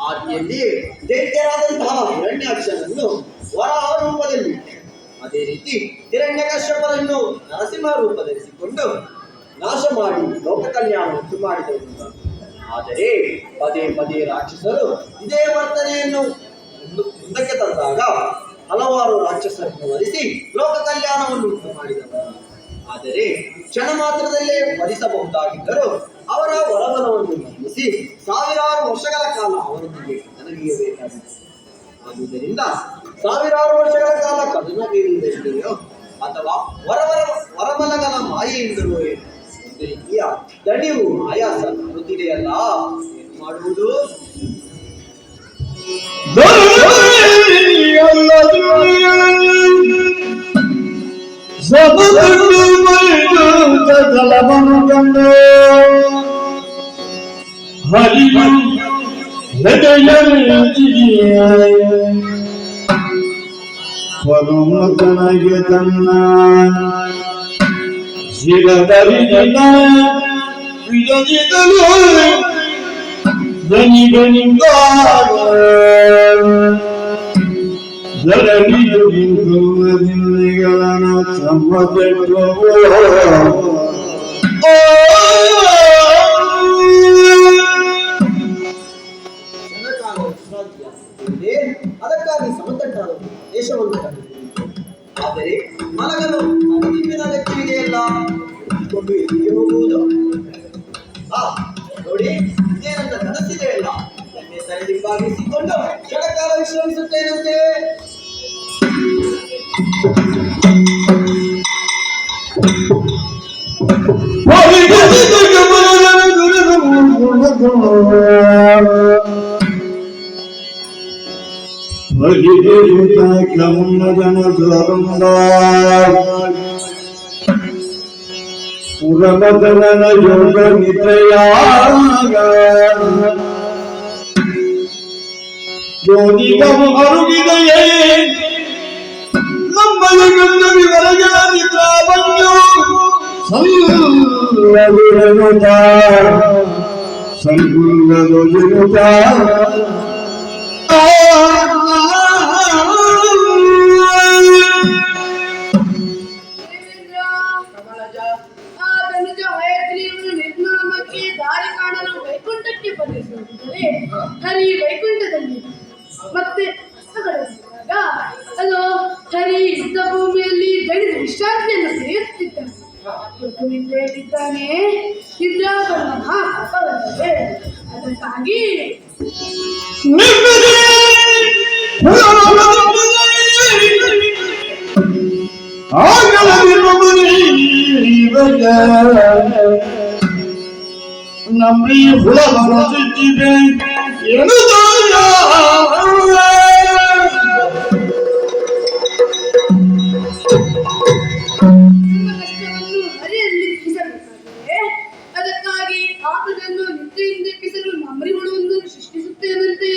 ಆದಿಯಲ್ಲಿಯೇ ದೈತ್ಯರಾದಂತಹ ಹಿರಣ್ಯಾಕ್ಷನನ್ನು ವರಾಹ ರೂಪದಲ್ಲಿ, ಅದೇ ರೀತಿ ಹಿರಣ್ಯಕಶ್ಯಪರನ್ನು ನರಸಿಂಹ ರೂಪ ಧರಿಸಿಕೊಂಡು ನಾಶ ಮಾಡಿ ಲೋಕ ಕಲ್ಯಾಣ ಉಂಟು ಮಾಡಿದವರು. ಆದರೆ ಪದೇ ಪದೇ ರಾಕ್ಷಸರು ಇದೇ ವರ್ತನೆಯನ್ನು ಮುಂದಕ್ಕೆ ತಂದಾಗ ಹಲವಾರು ರಾಕ್ಷಸರನ್ನು ವರಿಸಿ ಲೋಕ ಕಲ್ಯಾಣವನ್ನು ಉಂಟು ಮಾಡಿದವರು. ಆದರೆ ಕ್ಷಣ ಮಾತ್ರದಲ್ಲೇ ವರಿಸಬಹುದಾಗಿದ್ದರೂ ಅವರ ವರಬಲವನ್ನು ಗಮನಿಸಿ ಸಾವಿರಾರು ವರ್ಷಗಳ ಕಾಲ ಅವರೊಂದಿಗೆ ಕದನಗೀಯಬೇಕಾಗಿದೆ. ಆದುದರಿಂದ ಸಾವಿರಾರು ವರ್ಷಗಳ ಕಾಲ ಕದನಗೀಯುವುದೆಂದೆಯೋ ಅಥವಾ ವರಬಲಗಳ ಮಾಯೆಯಿಂದಲೋ ಒಂದು ರೀತಿಯ ದಣಿವು ಆಯಾಸ ಬರುತ್ತಿದೆಯಲ್ಲ, ಏನು ಮಾಡುವುದು? ಪರಮತನಗೆ ತನ್ನ ಶಿರದರಿನ ವಿರಜಿದಲು ಧನಿಗಳಿಂದ ಧರಣಿಯ ದಿನಗಳನ್ನು ಸಮ್ಮತಿಸುವ ಅದಕ್ಕಾಗಿ ಸಮತಟ್ಟಾದ ದೇಶವನ್ನು ಕಂಡುಹಿಡಿಯಿತು. ಆದರೆ ಮಲಗಲು ಅತಿಥಿನ ಲೆಕ್ಕವಿದೆಯಲ್ಲ, ಕೊಂಡು ಎಲ್ಲಿಗೆ ಹೋಗುವುದು? ನೋಡಿ, ಇದೇ ನನ್ನ ಕನಸಿದೆಯಲ್ಲ, ಎಣ್ಣೆ ತಲೆದಿಂಬಾಗಿಸಿಕೊಂಡು ಕ್ಷಣಕಾಲ ವಿಶ್ರಮಿಸುತ್ತೇನಂತೆ. ಪುರಮದನ ಯೋಗ ನಿದ್ರೆಯಾಗ ಯೋಗಿಗವು ಅರುಗಿದೆಯೇ ನಮ್ಮಯ ಗಂಧ ವಿವರಗಳ ನಿದ್ರಾಭಂಗವು ಸಲ್ಲವಿರನುತ ಸಂಗುಂಗದೊಲಿರುತ ಕಮಲಜ ಆ ಧನುಜ ಹಯಗ್ರೀವನು ನಿರ್ನಾಮಕ್ಕೆ ದಾರಿ ಕಾಣಲು ವೈಕುಂಠಕ್ಕೆ ಬಂದಿರುವುದಿದ್ದರೆ ಹರಿ ವೈಕುಂಠದಲ್ಲಿ ಮತ್ತೆ ಹೊರಗಡೆಸಿದಾಗ ಅದು ಹರಿ ಯುದ್ಧ ಭೂಮಿಯಲ್ಲಿ ದಣಿದು ವಿಶ್ರಾಂತಿಯನ್ನು ಪಡೆಯುತ್ತಿದ್ದಾನೆ. ನಿದ್ರೆಯಲ್ಲಿದ್ದಾನೆ. ನಿದ್ರಾಭರಣ ಮಹಾಪಾಪವಲ್ಲವೇ? ಅದಕ್ಕಾಗಿ ಇವಕ್ಕೆ ನಂಬಿ ಹುಳವನ್ನು ಸಿಕ್ಕಿದೆ ಏನು ನಿಮ್ಮ ಕಷ್ಟವನ್ನು ಹರಿಯಲ್ಲಿ ತಿಳಿಸಬೇಕಾದರೆ ಅದಕ್ಕಾಗಿ ಆತನನ್ನು ನಿದ್ರೆಯಿಂದ ಎಬ್ಬಿಸಲು ನಮರಿಗಳೊಂದು ಸೃಷ್ಟಿಸುತ್ತೇನಂತೆ.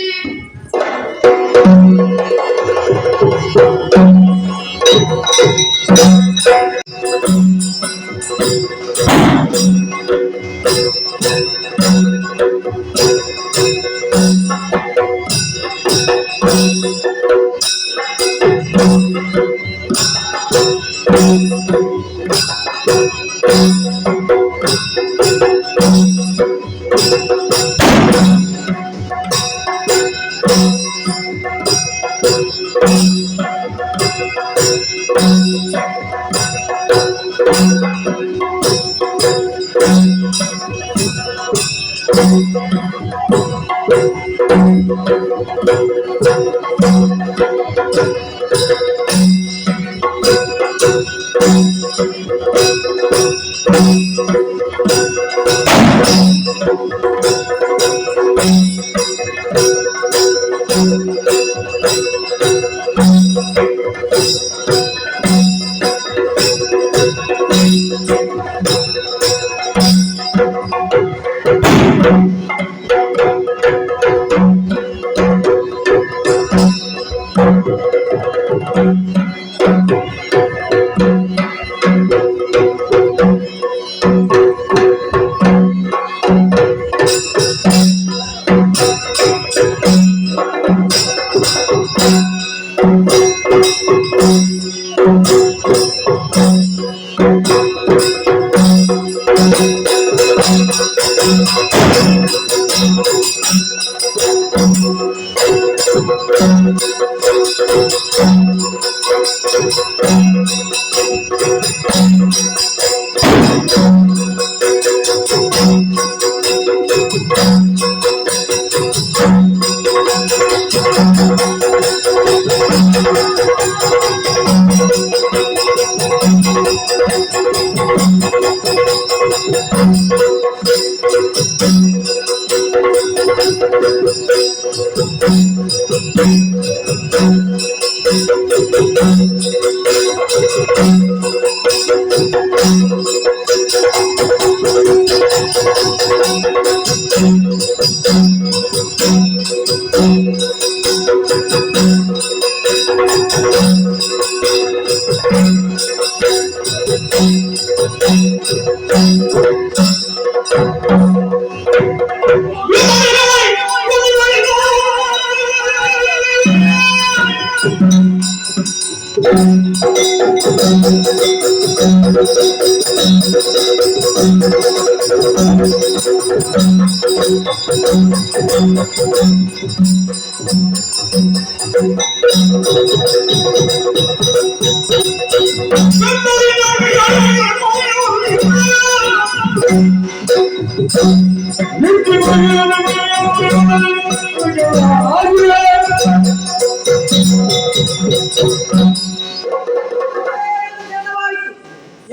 ಜ್ಞಾನವಾಯಿತು.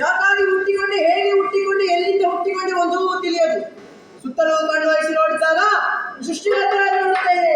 ಯಾಕಾಗಿ ಹುಟ್ಟಿಕೊಂಡು ಹೇಗೆ ಹುಟ್ಟಿಕೊಂಡು ಎಲ್ಲಿಂದ ಹುಟ್ಟಿಕೊಂಡು ಒಂದೂ ತಿಳಿಯದು. ಸುತ್ತಲೂ ಕಣ್ಣು ವಹಿಸಿ ನೋಡಿದಾಗ ಸೃಷ್ಟಿಕರ್ತ ನೋಡುತ್ತೇನೆ.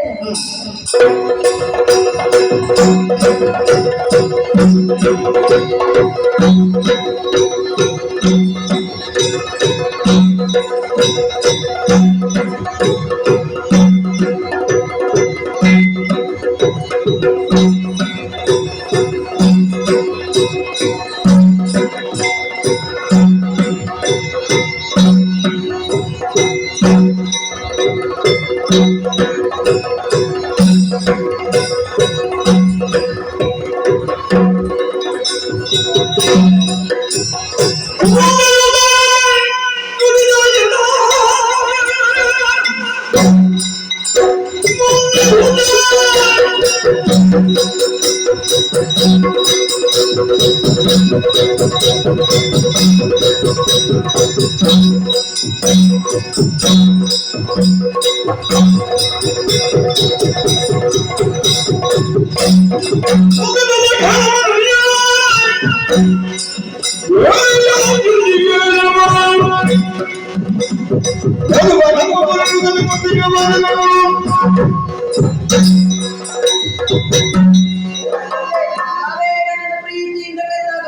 ತಾವೇ ನನ್ನ ಪ್ರೀತಿಯಿಂದ ಕರೆದಾಗ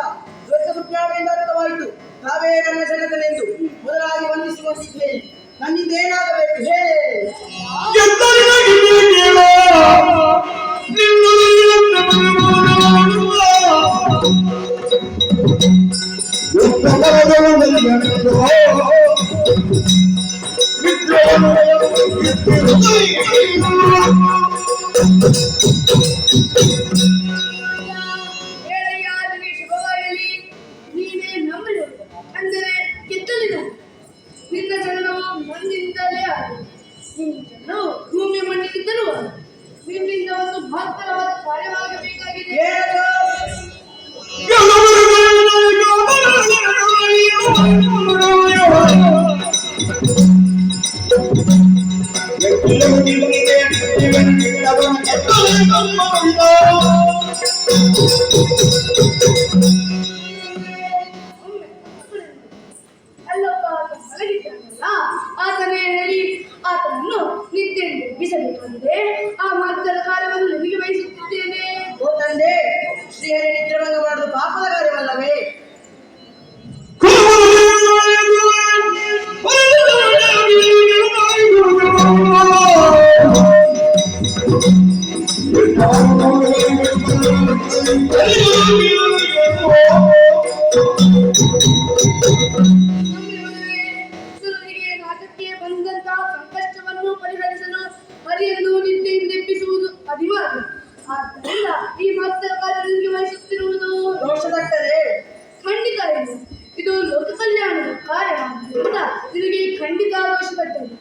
ದೊಡ್ಡ ಸುಜ್ಞಾನದಿಂದ ಅರ್ಥವಾಯಿತು. ತಾವೇ ನನ್ನ ಜನಕನೆಂದು ಮೊದಲಾಗಿ ವಂದಿಸುವಂತಿದ್ದೇನೆ. ನನ್ನಿಂದೇನಾಗಬೇಕು ಹೇಳಿ. ಹೇಳಯ್ಯ ನಿನಗೆ ಶುಭವಾಗಲಿ. ನೀನೇ ನಂಬಲು ಅಂದರೆ ಗೆದ್ದಲಿನು. ನಿನ್ನ ಜನನವು ಮಣ್ಣಿನಿಂದಲೇ ಆಗಲಿ. ನಿನ್ನ ಜನನವು ಭೂಮಿ ಮಣ್ಣಿನಿಂದಲೂ ಆಗಲಿ. ನಿನ್ನಿಂದ ಒಂದು ಮಹತ್ತರವಾದ ಕಾರ್ಯವಾಗಬೇಕಾಗಿದೆ. ಏನು? ಅಲ್ಲೊಬ್ಬ ಆತ ಮಲಗಿದ್ದಾನಲ್ಲ, ಆತನೇ ಹೇಳಿ ಆತನನ್ನು ನಿದ್ದೆಯಿಂದ ಎಬ್ಬಿಸಬೇಕಾಗಿದೆ. ಆ ಮಹತ್ತರ ಕಾರ್ಯವನ್ನು ನಿನಗೆ ವಹಿಸುತ್ತಿದ್ದೇನೆ. ಓ ತಂದೆ, ಶ್ರೀಹರಿ ನಿದ್ರಭಂಗ ಮಾಡುವುದು ಪಾಪದ ಕಾರ್ಯವಲ್ಲವೇ? ಸುರನಿಗೆ ನಾಟಕ್ಕೆ ಬಂದಂತಹ ಸಂಕಷ್ಟವನ್ನು ಪರಿಹರಿಸಲು ಹರಿಯನ್ನು ನಿದ್ದೆಯಿಂದ ಎಬ್ಬಿಸುವುದು ಅನಿವಾರ್ಯ. ಆದ್ದರಿಂದ ಈ ಮಹತ್ತರ ಕಾರ್ಯ ನಿನಗೆ ವಹಿಸುತ್ತಿರುವುದು ದೋಷದಕ್ಕರೆ ಖಂಡಿತ ಇಲ್ಲ. ಇದು ಲೋಕ ಕಲ್ಯಾಣದ ಕಾರ್ಯವಾದ್ದರಿಂದ ನಿನಗೆ ಖಂಡಿತ ದೋಷಪಟ್ಟದು.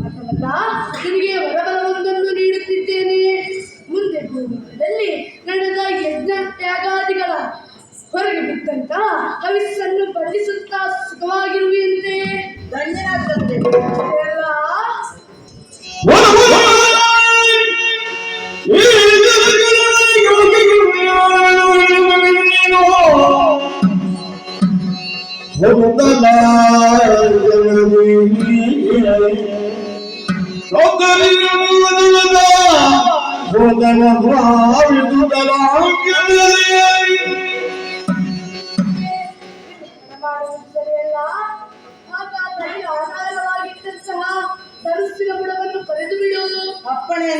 ಅಥವಾ ನಿನಗೆ ವರಬಲವೊಂದನ್ನು ನೀಡುತ್ತಿದ್ದೇನೆ. ಮುಂದೆ ಭೂಮಿಯಲ್ಲಿ ನಡೆದ ಯಜ್ಞ ತ್ಯಾಗಾದಿಗಳ ಹೊರಗೆ ಬಿದ್ದಂತ ಹವಿಸ್ಸನ್ನು ಬಡಿಸುತ್ತಾ ಸುಖವಾಗಿರುವಂತೆ. ಧನ್ಯನಾಗ್ತದೆ ಎಲ್ಲ ಮಾಡುವುದು ಸರಿಯಲ್ಲ. ಹಾಗಾದರೆ ಆಧಾರವಾಗಿದ್ದಂತಹ ಧನುಸ್ಸಿನ ಬುಡವನ್ನು ಕರೆದು ಬಿಡುವುದು. ಅಪ್ಪಣೆ.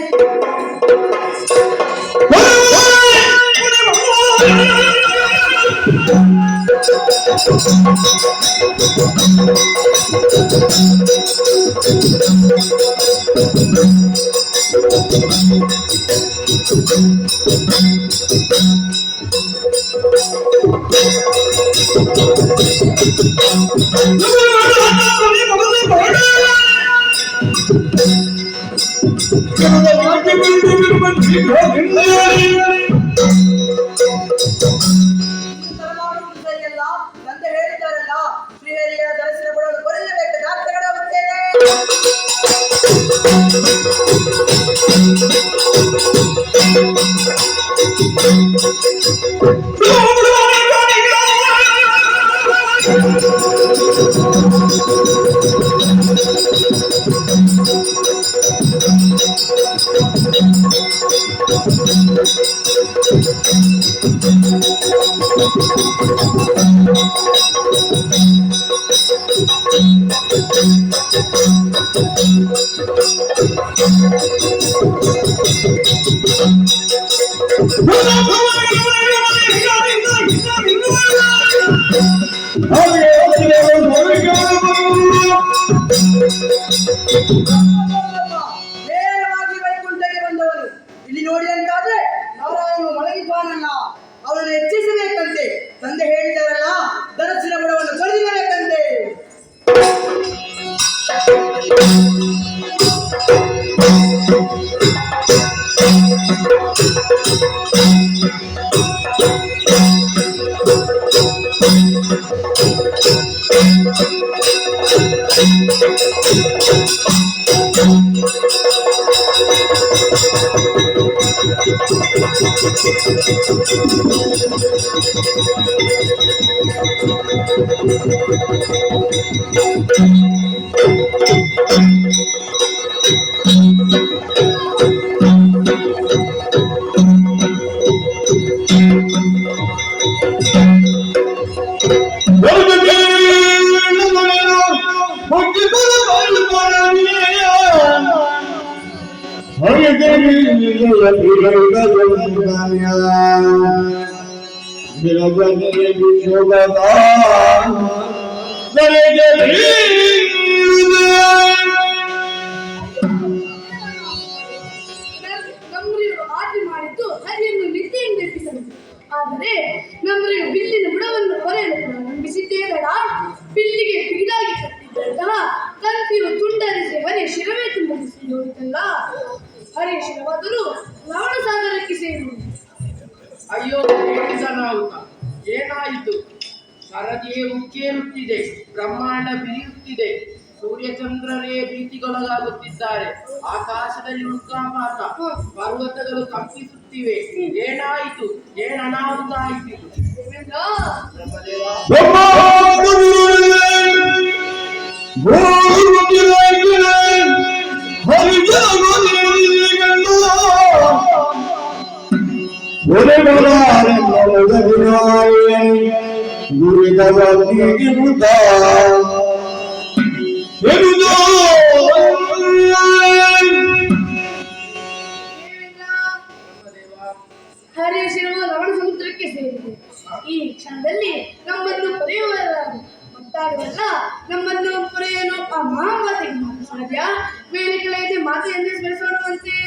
ಮಾಡುವುದು ಸರಿಯಲ್ಲ. ತಂದೆ ಹೇಳಿದ್ದಾರಲ್ಲ, ಶ್ರೀಹರಿಯ ದರ್ಶನ ಕೊಡಲು ಬರಲೇಬೇಕು. ನಾಟಕಗಳಾಗುತ್ತೇನೆ. ನೇರವಾಗಿ ವೈಕುಂಠಕ್ಕೆ ಬಂದವನು. ಇಲ್ಲಿ ನೋಡಿ ಅಂತಾದ್ರೆ ನಾರಾಯಣ ಮಲಗಿದ್ದಾನಲ್ಲ, ಅವರನ್ನು ಹೆಚ್ಚಿಸಬೇಕಂತೆ. ತಂದೆ ಹೇಳಿದಾರಲ್ಲ, ಧನಸ್ಸಿನ ಬುಡವನ್ನು ಕಡಿದಿರಬೇಕಂತೆ. ನಮ್ಮರಿಯರು ಆಜ್ಞೆ ಮಾಡಿದ್ದು ಹರಿಯನ್ನು ನಿದ್ದೆಯಿಂದ ಎಬ್ಬಿಸಲು. ಆದರೆ ನಮ್ಮರಿಯು ಬಿಲ್ಲಿನ ಬುಡವನ್ನು ಕೊರೆಯಲು ಪ್ರಾರಂಭಿಸಿದ್ದೇನಡ. ಬಿಲ್ಲಿಗೆ ಬಿಗಿದಾಗಿ ಕಟ್ಟಿದ್ದಂತಹ ತಂತಿಯು ತುಂಡರಿಸಿ ಹರಿಯ ಶಿರವೇ ತುಂಡರಿಸಿ ಹೋಯಿತಲ್ಲ. ಹರಿಯ ಶಿರವಾದರೂ ಲವಣ ಸಾಗರಕ್ಕೆ ಸೇರುವುದು. ಅಯ್ಯೋ ಹೇಳಿದನಾಹುತ, ಏನಾಯಿತು? ಸರದಿಯೇ ಉಕ್ಕೇರುತ್ತಿದೆ, ಬ್ರಹ್ಮಾಂಡ ಬಿರಿಯುತ್ತಿದೆ, ಸೂರ್ಯಚಂದ್ರರೇ ಭೀತಿಗೊಳಗಾಗುತ್ತಿದ್ದಾರೆ, ಆಕಾಶದಲ್ಲಿ ಉಲ್ಕಾಪಾತ, ಪರ್ವತಗಳು ಕಂಪಿಸುತ್ತಿವೆ. ಏನಾಯಿತು? ಅನಾಹುತ ಆಯಿತು? ಹರಿಯ ಶಿರವು ಲವಣ ಸಮುದ್ರಕ್ಕೆ ಸೇರಿದೆ. ಈ ಕ್ಷಣದಲ್ಲಿ ನಮ್ಮನ್ನು ಪೊರೆಯುವರಾರು ಒಟ್ಟಾಡುವಲ್ಲ. ನಮ್ಮನ್ನು ಪೊರೆಯಲು ಆ ಮಹಾಮಾತೆಗೆ ಮಾತು ಸಾಧ್ಯ. ಮೇಲೆ ಕೆಳಗೆ ಮಾತೆಯನ್ನೇ ಸ್ಮರಿಸೋಣವಂತೆ.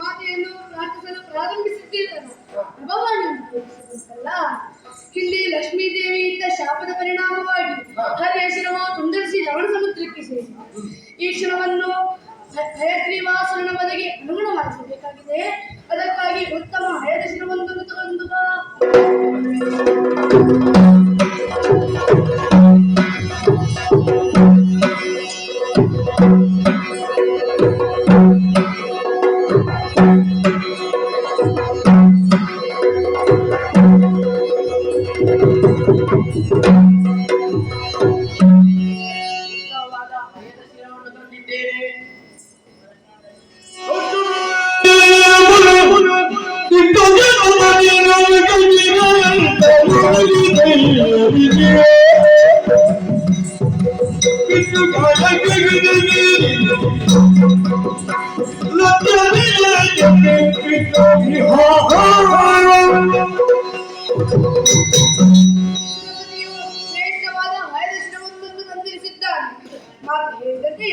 ಮಾತೆಯನ್ನು ಪ್ರಾರ್ಥಿಸಲು ಪ್ರಾರಂಭಿಸುತ್ತಿದ್ದನು. ಪ್ರಭಾವನೆಯಲ್ಲ, ಇಲ್ಲಿ ಲಕ್ಷ್ಮೀದೇವಿ ಇದ್ದ ಶಾಪದ ಪರಿಣಾಮವಾಗಿ ಹರಿಯ ಶಿರವು ತುಂಡರಿಸಿ ಲವಣ ಸಮುದ್ರಕ್ಕೆ ಸೇರಿದೆ. ಈ ಕ್ಷಣವನ್ನು ಹಯಗ್ರೀವಾಸುರನ ವಧೆಗೆ ಅನುಗುಣವಾಗಿಸಬೇಕಾಗಿದೆ. ಅದಕ್ಕಾಗಿ ಉತ್ತಮ ಹಯದ ಶಿರವೊಂದನ್ನು ತಗೊಂಡು ಬಾ. ಶ್ರೇಷ್ಠವಾದ ಹಯದ ಶಿರವೊಂದನ್ನು ತಂದಿರಿಸಿದ್ದಾನೆ. ಮಾತು ಹೇಳಿದಂತೆ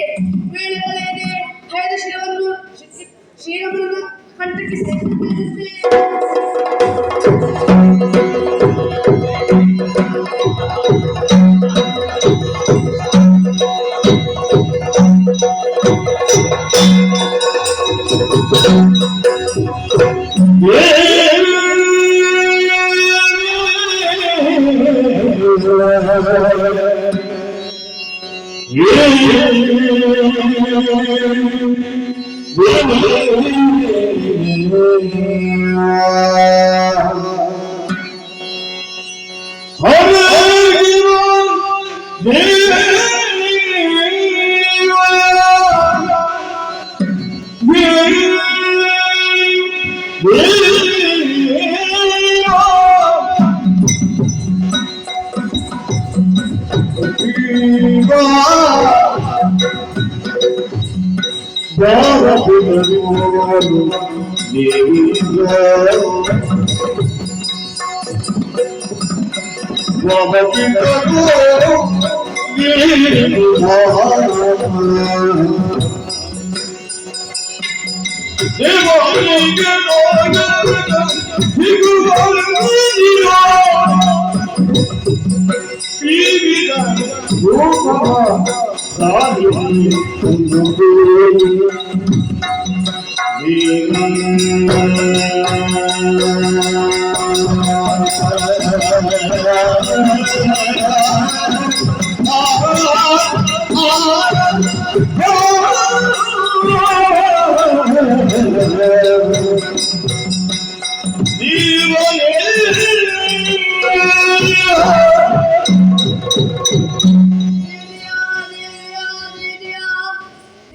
ವೇಳೆ ಕಳೆಯದೆ ಹಯದ ಶಿರವನ್ನು ಶ್ರೀರಾಮನ ಕಂಠಕ್ಕೆ ಸೇರಿಸಿದಂತೆ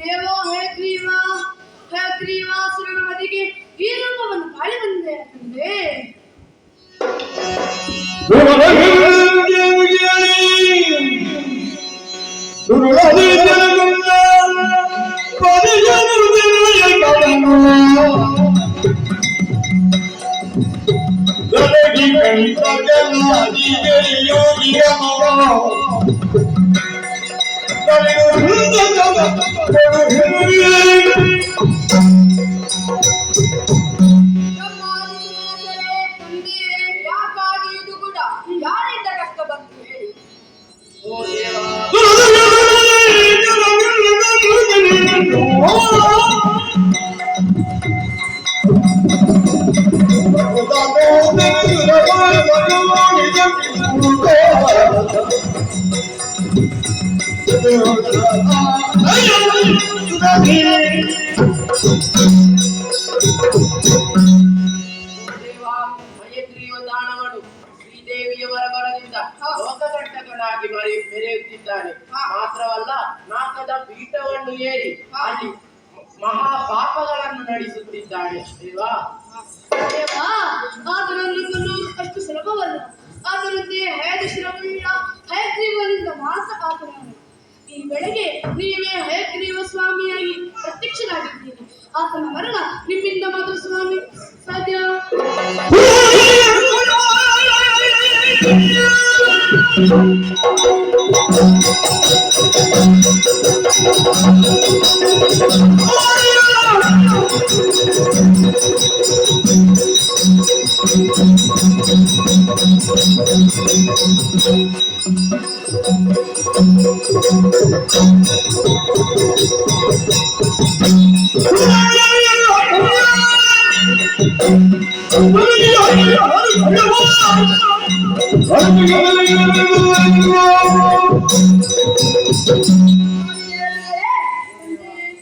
ದೇವೋ ಹೇ ಗ್ರೀವಾಸುರನ ಮದಿಗೆ ಈ ರೂಪವನ್ನು ತಾಳಿ ಬಂದೆ ತಂದೆ. ಯಾಕಾಗಿ ಇದು ಕೂಡ ಯಾರಿಂದ ಕಷ್ಟ ಬಂತು ಹೇಳಿ. ಓ ದೇವಾ, ದೇವಾ, ಹಯಗ್ರೀವ ದಾನವನು ಶ್ರೀದೇವಿಯವರ ಬರದಿಂದ ಲೋಕಕಂಟಕನಾಗಿ ಮೆರೆಯುತ್ತಿದ್ದಾನೆ. ಮಾತ್ರವಲ್ಲ, ನಾಕದ ಪೀಠವನ್ನು ಏರಿ ಅಲ್ಲಿ ಮಹಾಪಾಪಗಳನ್ನು ನಡೆಸುತ್ತಿದ್ದಾನೆ. ದೇವಾ, ದೇವಾ, ಆತನನ್ನು ಕೊಲ್ಲುವುದು ಅಷ್ಟು ಸುಲಭವಲ್ಲ. ಆತನಂತೆಯೇ ಹಯಗ್ರೀವುಳ್ಳ ಹಯಗ್ರೀವನಿಂದ ಮಾತ್ರ ಆತನನ್ನು ಈ ಬೆಳಗ್ಗೆ ನೀವೇ ಹಯಗ್ರೀವ ಸ್ವಾಮಿಯಾಗಿ ಪ್ರತ್ಯಕ್ಷರಾಗಿದ್ದೀರಿ. ಆತನ ಮರಣ ನಿಮ್ಮಿಂದ ಮಾತ್ರ ಸ್ವಾಮಿ ಸಾಧ್ಯ.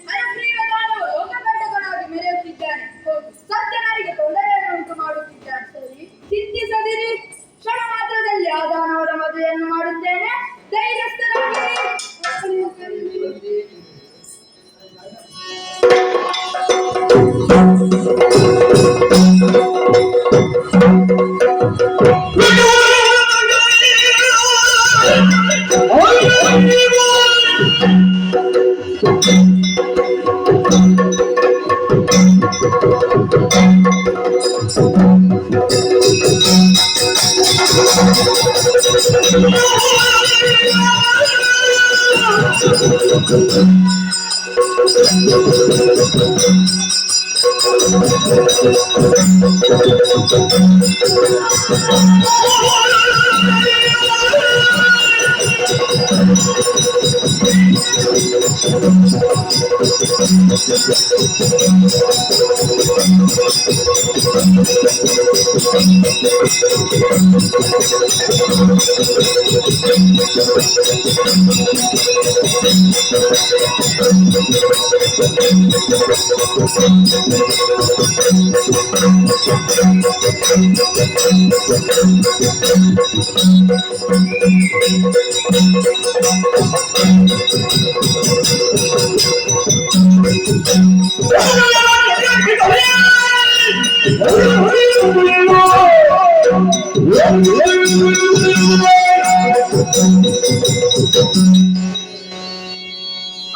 ಹಯಗ್ರೀವದಾನವು ಲೋಕಕಂಟಕನಾಗಿ ಮೆರೆಯುತ್ತಿದ್ದಾನೆ. ಸಜ್ಜನರಿಗೆ ತೊಂದರೆಯನ್ನು ಉಂಟು ಮಾಡುತ್ತಿದ್ದಾನೆ. ಸರಿ, ಚಿಂತಿಸದಿರಿ. ಕ್ಷಣ ಮಾತ್ರದಲ್ಲಿ ಆ ದಾನವರ ಮದುವೆಯನ್ನು ಮಾಡುತ್ತೇನೆ. ಧೈರ್ಯಸ್ಥರಾಗಿರಿ.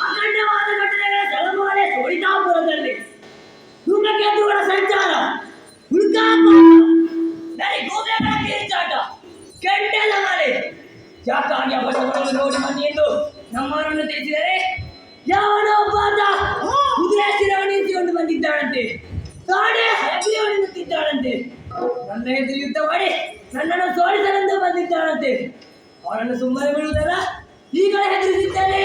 ಅಖಂಡವಾದ ಘಟನೆಗಳ ಸೆಳಮಾಲೆ ಸೋಳಿತಾಪುರದಲ್ಲಿ ಧೂಮಕೇತುಗಳ ಸಂಚಾರ, ಹುಡುಕಾಟ, ನರಿ ಗೋಬೆಗಳ ಕಿರಿಚಾಟ, ಕೆಂಡದ ಮಲೆ, ಯಾಕಾಗಿ ಅವಸರಗಳನ್ನು ನೋಡಿ ಬನ್ನಿ ಎಂದು ನಮ್ಮವರನ್ನು ತಿಳಿಸಿದರೆ ಯಾವನೋ ಒಬ್ಬ ಆತ ಕುದುರೆ ಶಿರವಣಿಸಿಕೊಂಡು ಬಂದಿದ್ದಾಳಂತೆ, ತಾನೇ ಹೆಗ್ಗೆಯನ್ನುತ್ತಿದ್ದಾಳಂತೆ. ನನ್ನ ಎದುರು ಯುದ್ಧ ಮಾಡಿ ನನ್ನನ್ನು ಸೋಲಿಸಲೆಂದು ಬಂದಿದ್ದಾಳಂತೆ. ಅವಳನ್ನು ಸುಮ್ಮನೆ ಬಿಡುವುದಲ್ಲ, ಈಗಲೇ ಹೆದರಿಸಿದ್ದೇನೆ.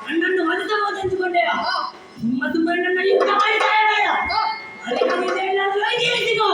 ನನ್ನನ್ನು ಮರೆಸಬಹುದು ಎಂದುಕೊಂಡೆಯ ಸುಮ್ಮನೆ ನನ್ನ ಯುದ್ಧ ಮಾಡಿ ಸಾಯಬೇಡ. ಅದಕ್ಕೆ ಏನಾದರೂ ಐಡಿಯಾ ಸಿಗೋ.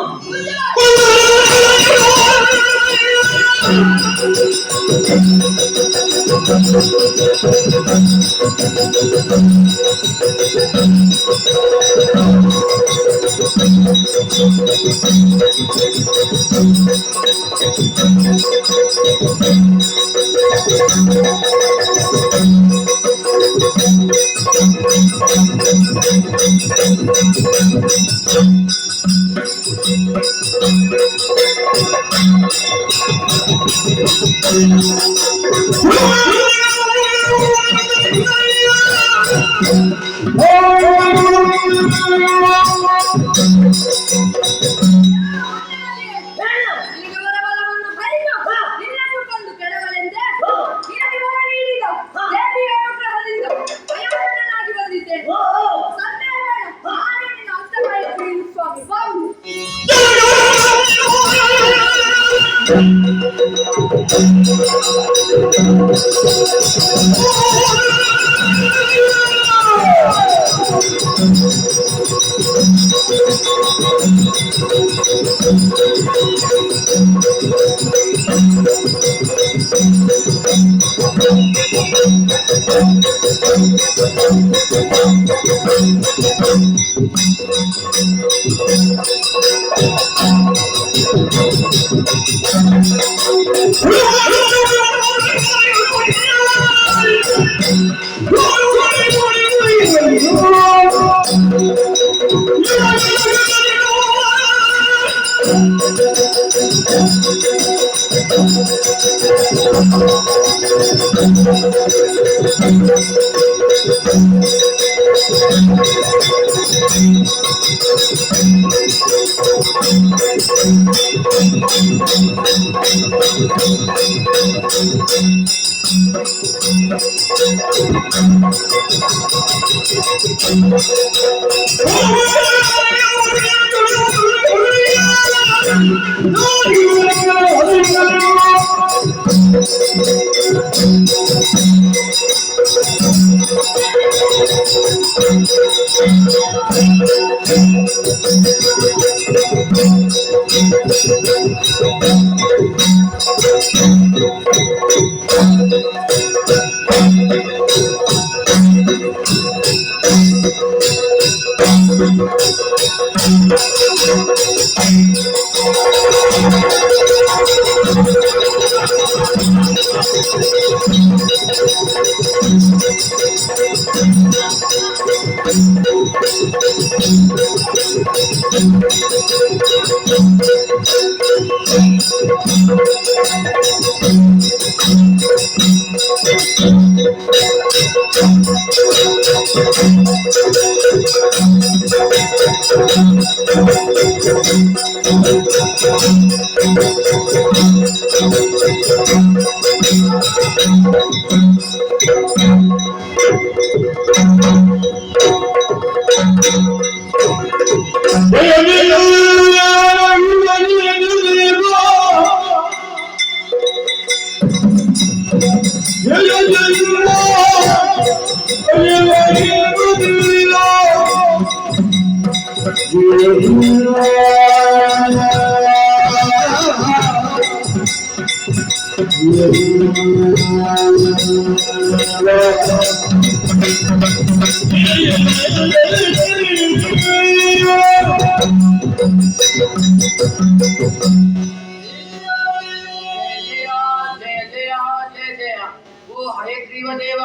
ಓ ಹಯಗ್ರೀವ ದೇವ,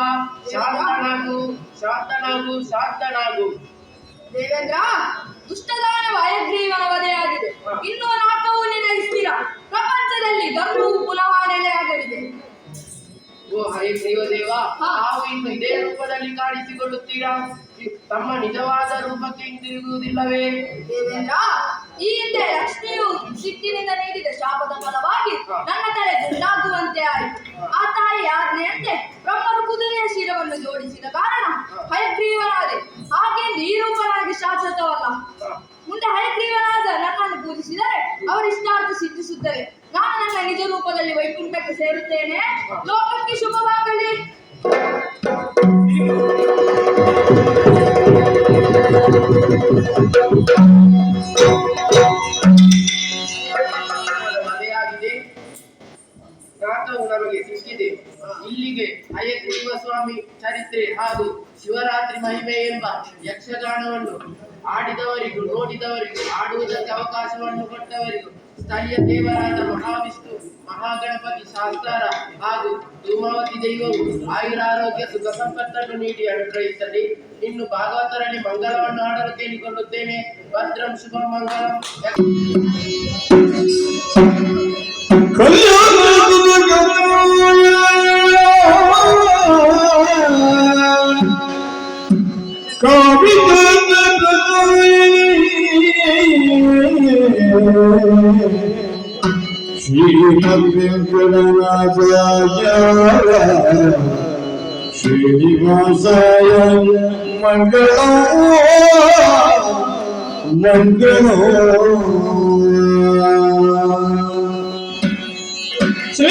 ಶಾಂತನಾಗು ಶಾಂತನಾಗು ಶಾಂತನಾಗು. ದೇವೇಂದ್ರ, ದುಷ್ಟದಾನ ವಯಗ್ರೀವನ ವಧೆಯಾಗಿದೆ. ಇನ್ನು ನಾಟವು ನೆಲೆಸ್ತೀರ. ಪ್ರಪಂಚದಲ್ಲಿ ಧರ್ಮವು ಪುನಃ ನೆಲೆಯಾಗಲಿದೆ. ಓ ಹಯಗ್ರೀವ ದೇವ, ತಾವು ಇನ್ನು ಇದೇ ರೂಪದಲ್ಲಿ ಕಾಣಿಸಿಕೊಳ್ಳುತ್ತೀರಾ? ತಮ್ಮ ನಿಜವಾದ ರೂಪಕ್ಕೆ ಹಿಂದಿರುಗುವುದಿಲ್ಲವೇ? ದೇವೇಂದ್ರ, ಈ ಹಿಂದೆ ಲಕ್ಷ್ಮಿಯು ಸಿಟ್ಟಿನಿಂದ ನೀಡಿದ ಶಾಪದ ಫಲವಾಗಿ ನನ್ನ ತಲೆ ದುಂಡಾಗುವಂತೆ ಆಯಿತು. ಆ ತಾಯಿಯ ಆಜ್ಞೆಯಂತೆ ಬ್ರಹ್ಮರು ಕುದುರೆಯ ಶಿರವನ್ನು ಜೋಡಿಸಿದ ಕಾರಣ ಹಯಗ್ರೀವನಾದೆ. ಹಾಗೆಂದು ಈ ರೂಪನಾಗಿ ಶಾಶ್ವತವಲ್ಲ. ಮುಂದೆ ಹಯಗ್ರೀವನಾದ ನನ್ನನ್ನು ಪೂಜಿಸಿದರೆ ಅವರಿಷ್ಟಾರ್ಥ ಸಿದ್ಧಿಸುತ್ತವೆ. ನಾನು ನನ್ನ ನಿಜ ರೂಪದಲ್ಲಿ ವೈಕುಂಠಕ್ಕೆ ಸೇರುತ್ತೇನೆ. ಲೋಕಕ್ಕೆ ಶುಭವಾಗಲಿ. ಮದುವೆಯಾಗಿದೆ, ನಾಟವು ನಮಗೆ ಸಿಕ್ಕಿದೆ. ಇಲ್ಲಿಗೆ ಹಯಗ್ರೀವ ಸ್ವಾಮಿ ಚರಿತ್ರೆ ಹಾಗೂ ಶಿವರಾತ್ರಿ ಮಹಿಮೆ ಎಂಬ ಯಕ್ಷಗಾನವನ್ನು ಆಡಿದವರಿಗೂ ನೋಡಿದವರಿಗೂ ಆಡುವುದಕ್ಕೆ ಅವಕಾಶವನ್ನು ಕೊಟ್ಟವರಿಗೂ ಸ್ಥಳೀಯ ದೇವರಾದ ಮಹಾವಿಷ್ಣು, ಮಹಾಗಣಪತಿ ಶಾಸ್ತಾರ ಹಾಗೂ ಧೂಮಾವತಿ ದೈವವು ಆಯುರಾರೋಗ್ಯ ಸುಖ ಸಂಪತ್ತನ್ನು ನೀಡಿ ಅನುಗ್ರಹಿಸಲಿ. ಇನ್ನು ಭಾಗವತರಲ್ಲಿ ಮಂಗಲವನ್ನು ಆಡಲು ಕೇಳಿಕೊಳ್ಳುತ್ತೇನೆ. ಭದ್ರಂ ಶುಭ ಮಂಗಲಂ. ಶ್ರೀನಿವಾಸಾಯ ಮಂಗಳೋ ಮಂಗಳೋ ಶ್ರೀ